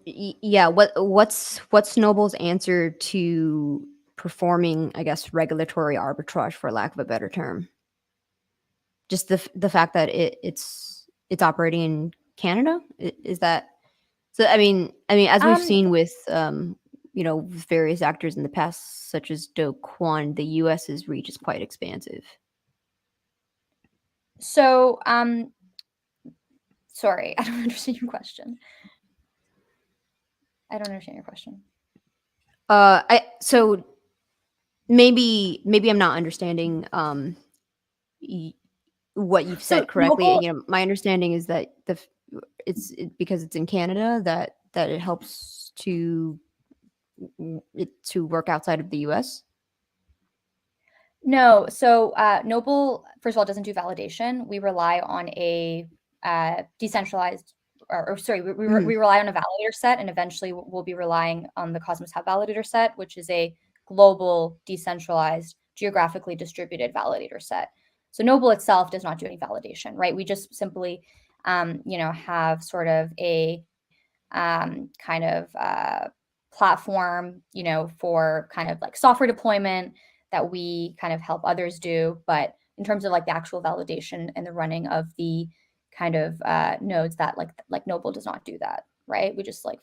Yeah. What's Noble's answer to performing, I guess, regulatory arbitrage, for lack of a better term? Just the fact that it's operating in Canada, is that so? I mean, as we've seen with various actors in the past, such as Do Kwon, the U.S.'s reach is quite expansive. So, sorry, I don't understand your question. So maybe I'm not understanding what you've said correctly. Noble, my understanding is that because it's in Canada that it helps to work outside of the US. No, so Noble, first of all, doesn't do validation. We rely on a decentralized, we rely on a validator set, and eventually we'll be relying on the Cosmos Hub validator set, which is a global, decentralized, geographically distributed validator set. So Noble itself does not do any validation, right? We just simply, have sort of a kind of platform, for kind of like software deployment that we kind of help others do. But in terms of like the actual validation and the running of the kind of nodes, that like Noble does not do that, right? We just like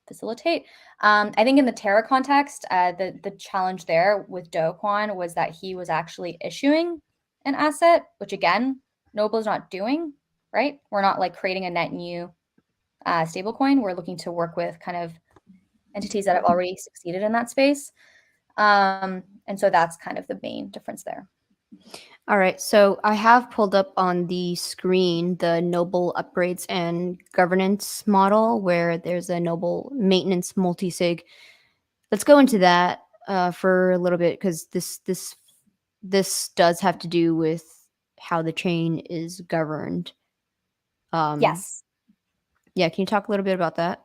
facilitate. I think in the Terra context, the challenge there with Doquan was that he was actually issuing an asset, which again, Noble is not doing, right? We're not like creating a net new stablecoin. We're looking to work with kind of entities that have already succeeded in that space. And so that's kind of the main difference there. All right, so I have pulled up on the screen the Noble upgrades and governance model where there's a Noble maintenance multisig. Let's go into that for a little bit because this does have to do with how the chain is governed. Yes. Yeah, can you talk a little bit about that?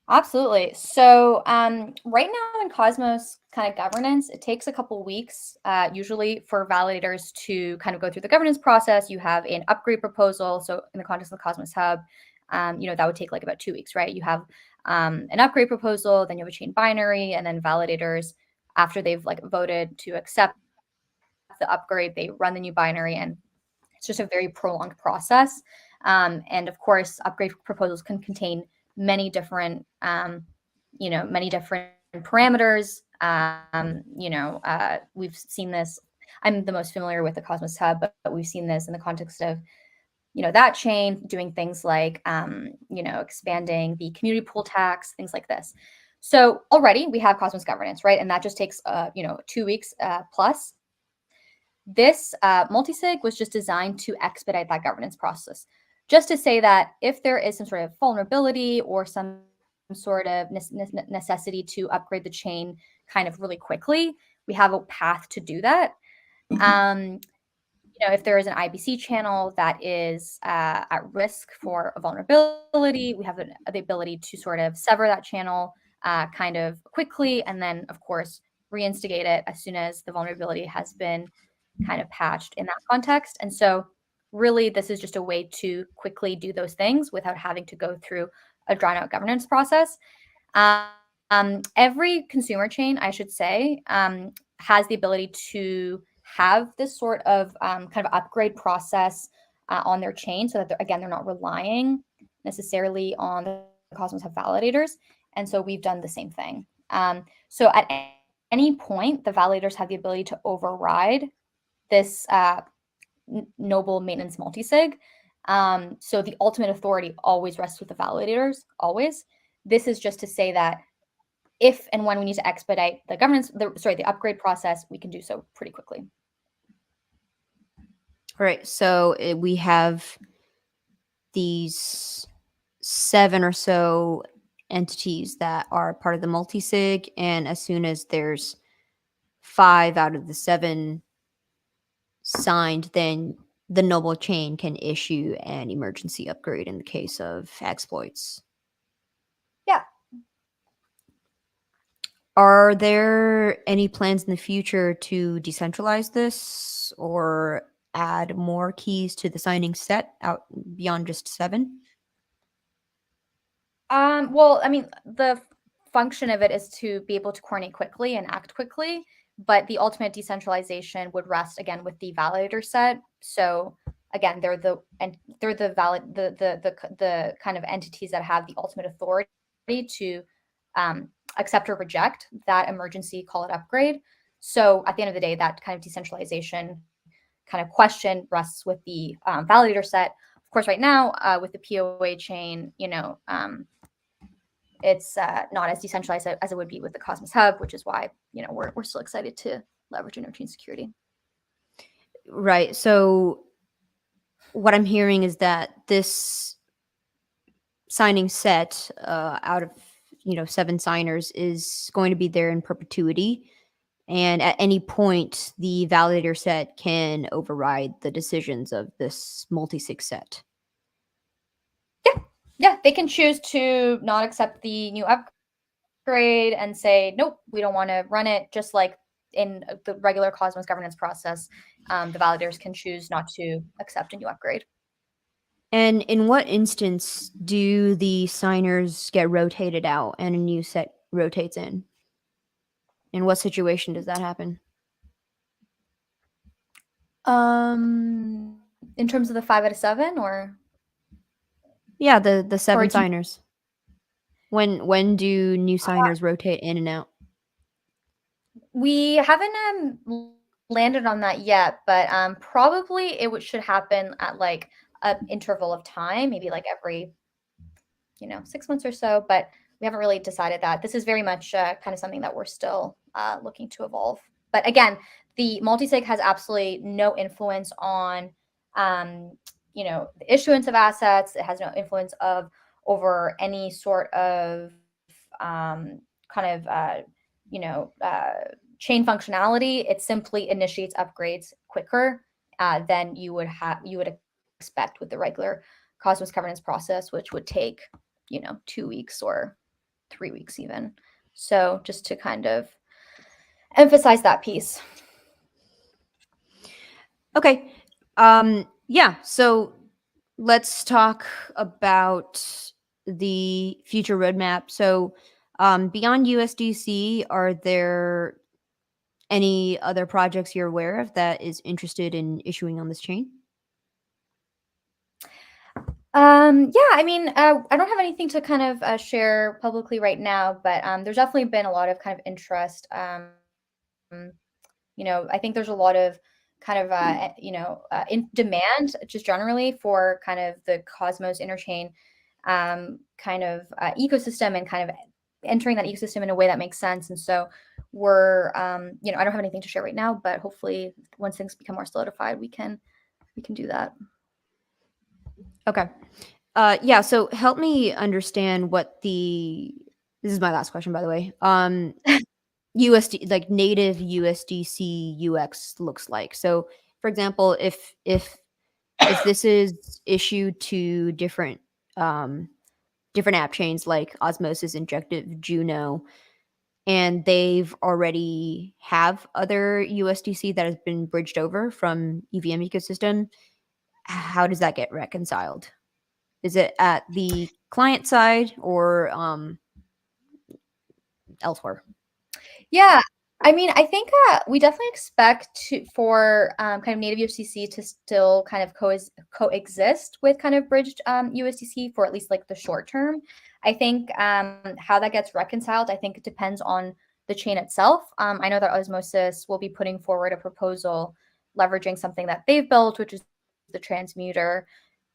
Absolutely. So right now in Cosmos kind of governance, it takes a couple weeks usually for validators to kind of go through the governance process. You have an upgrade proposal. So in the context of the Cosmos Hub, that would take like about 2 weeks, right? You have an upgrade proposal, then you have a chain binary, and then validators, after they've like voted to accept the upgrade, they run the new binary, and it's just a very prolonged process. And of course, upgrade proposals can contain many different, many different parameters. We've seen this. I'm the most familiar with the Cosmos Hub, but we've seen this in the context of, that chain doing things like, expanding the community pool tax, things like this. So already we have Cosmos governance, right? And that just takes, 2 weeks plus. This multisig was just designed to expedite that governance process. Just to say that if there is some sort of vulnerability or some sort of necessity to upgrade the chain kind of really quickly, we have a path to do that. If there is an IBC channel that is at risk for a vulnerability, we have the ability to sort of sever that channel kind of quickly, and then, of course, reinstigate it as soon as the vulnerability has been kind of patched in that context. And so really, this is just a way to quickly do those things without having to go through a drawn out governance process. Every consumer chain, I should say, has the ability to have this sort of kind of upgrade process on their chain so that, they're not relying necessarily on the Cosmos Hub validators. And so we've done the same thing. So at any point, the validators have the ability to override this Noble maintenance multisig. So the ultimate authority always rests with the validators, always. This is just to say that if and when we need to expedite the upgrade process, we can do so pretty quickly. All right, so we have these 7 or so entities that are part of the multisig, and as soon as there's 5 out of the 7 signed, then the Noble chain can issue an emergency upgrade in the case of exploits. Yeah. Are there any plans in the future to decentralize this or add more keys to the signing set out beyond just 7? Well, I mean, the function of it is to be able to coordinate quickly and act quickly, but the ultimate decentralization would rest again with the validator set. So again, they're the kind of entities that have the ultimate authority to accept or reject that emergency, call it upgrade. So at the end of the day, that kind of decentralization kind of question rests with the validator set. Of course, right now with the POA chain, it's not as decentralized as it would be with the Cosmos Hub, which is why we're still excited to leverage interchain security. Right. So what I'm hearing is that this signing set out of 7 signers is going to be there in perpetuity, and at any point the validator set can override the decisions of this multi-sig set. Yeah, they can choose to not accept the new upgrade and say, nope, we don't want to run it. Just like in the regular Cosmos governance process, the validators can choose not to accept a new upgrade. And in what instance do the signers get rotated out and a new set rotates in? In what situation does that happen? In terms of the 5 out of 7, or Yeah, the 7 signers. When do new signers rotate in and out? We haven't landed on that yet, but probably should happen at like an interval of time, maybe like every 6 months or so. But we haven't really decided that. This is very much kind of something that we're still looking to evolve. But again, the multisig has absolutely no influence on the issuance of assets. It has no influence over any sort of kind of chain functionality. It simply initiates upgrades quicker than you would expect with the regular Cosmos governance process, which would take 2 weeks or 3 weeks even. So just to kind of emphasize that piece. Okay. Yeah. So let's talk about the future roadmap. So beyond USDC, are there any other projects you're aware of that is interested in issuing on this chain? Yeah, I mean, I don't have anything to kind of share publicly right now, but there's definitely been a lot of kind of interest. I think there's a lot of kind of in demand just generally for kind of the Cosmos Interchain kind of ecosystem and kind of entering that ecosystem in a way that makes sense. And so we're I don't have anything to share right now, but hopefully once things become more solidified, we can do that. Okay. Yeah. So help me understand what this is my last question, by the way. USD, like native USDC UX looks like. So, for example, if this is issued to different app chains like Osmosis, Injective, Juno, and they've already have other USDC that has been bridged over from EVM ecosystem, how does that get reconciled? Is it at the client side or elsewhere? Yeah, I mean, I think we definitely expect for kind of native USDC to still kind of coexist with kind of bridged USDC for at least like the short term. I think how that gets reconciled, I think it depends on the chain itself. I know that Osmosis will be putting forward a proposal leveraging something that they've built, which is the transmuter,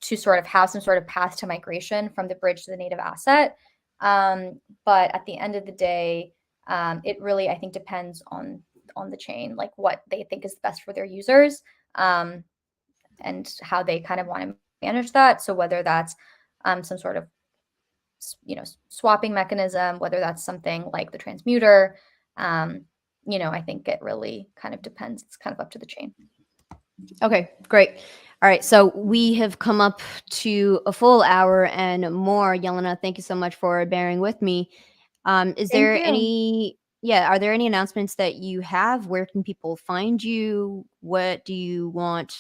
to sort of have some sort of path to migration from the bridge to the native asset. But at the end of the day, it really, I think, depends on the chain, like what they think is best for their users, and how they kind of want to manage that. So whether that's some sort of swapping mechanism, whether that's something like the transmuter, I think it really kind of depends. It's kind of up to the chain. Okay, great. All right, so we have come up to a full hour and more. Yelena, thank you so much for bearing with me. Is Thank there you. are there any announcements that you have? Where can people find you? What do you want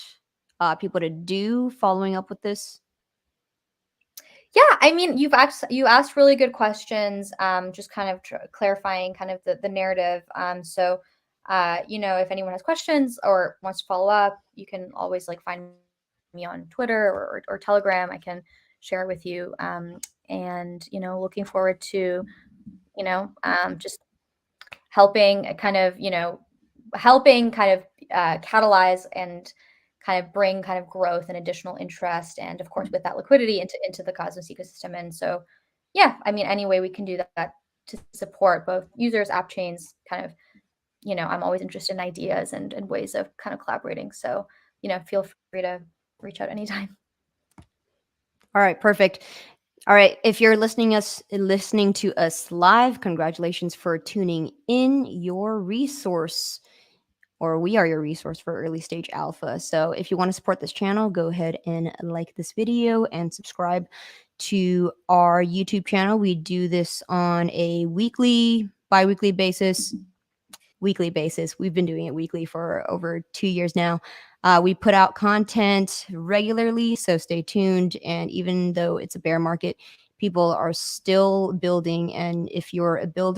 people to do following up with this? Yeah, I mean, you asked really good questions. Just kind of clarifying kind of the narrative. So, if anyone has questions or wants to follow up, you can always like find me on Twitter or Telegram. I can share with you. And looking forward to just helping kind of catalyze and kind of bring kind of growth and additional interest, and of course with that liquidity into the Cosmos ecosystem. And so yeah, I mean, any way we can do that to support both users, app chains, kind of, I'm always interested in ideas and ways of kind of collaborating. So feel free to reach out anytime. All right, perfect. All right, if you're listening to us live, congratulations for tuning in. Your resource, or we are your resource for early stage alpha. So if you want to support this channel, go ahead and like this video and subscribe to our YouTube channel. We do this on a bi-weekly basis. Weekly basis. We've been doing it weekly for over 2 years now. We put out content regularly, so stay tuned. And even though it's a bear market, people are still building. And if you're a builder,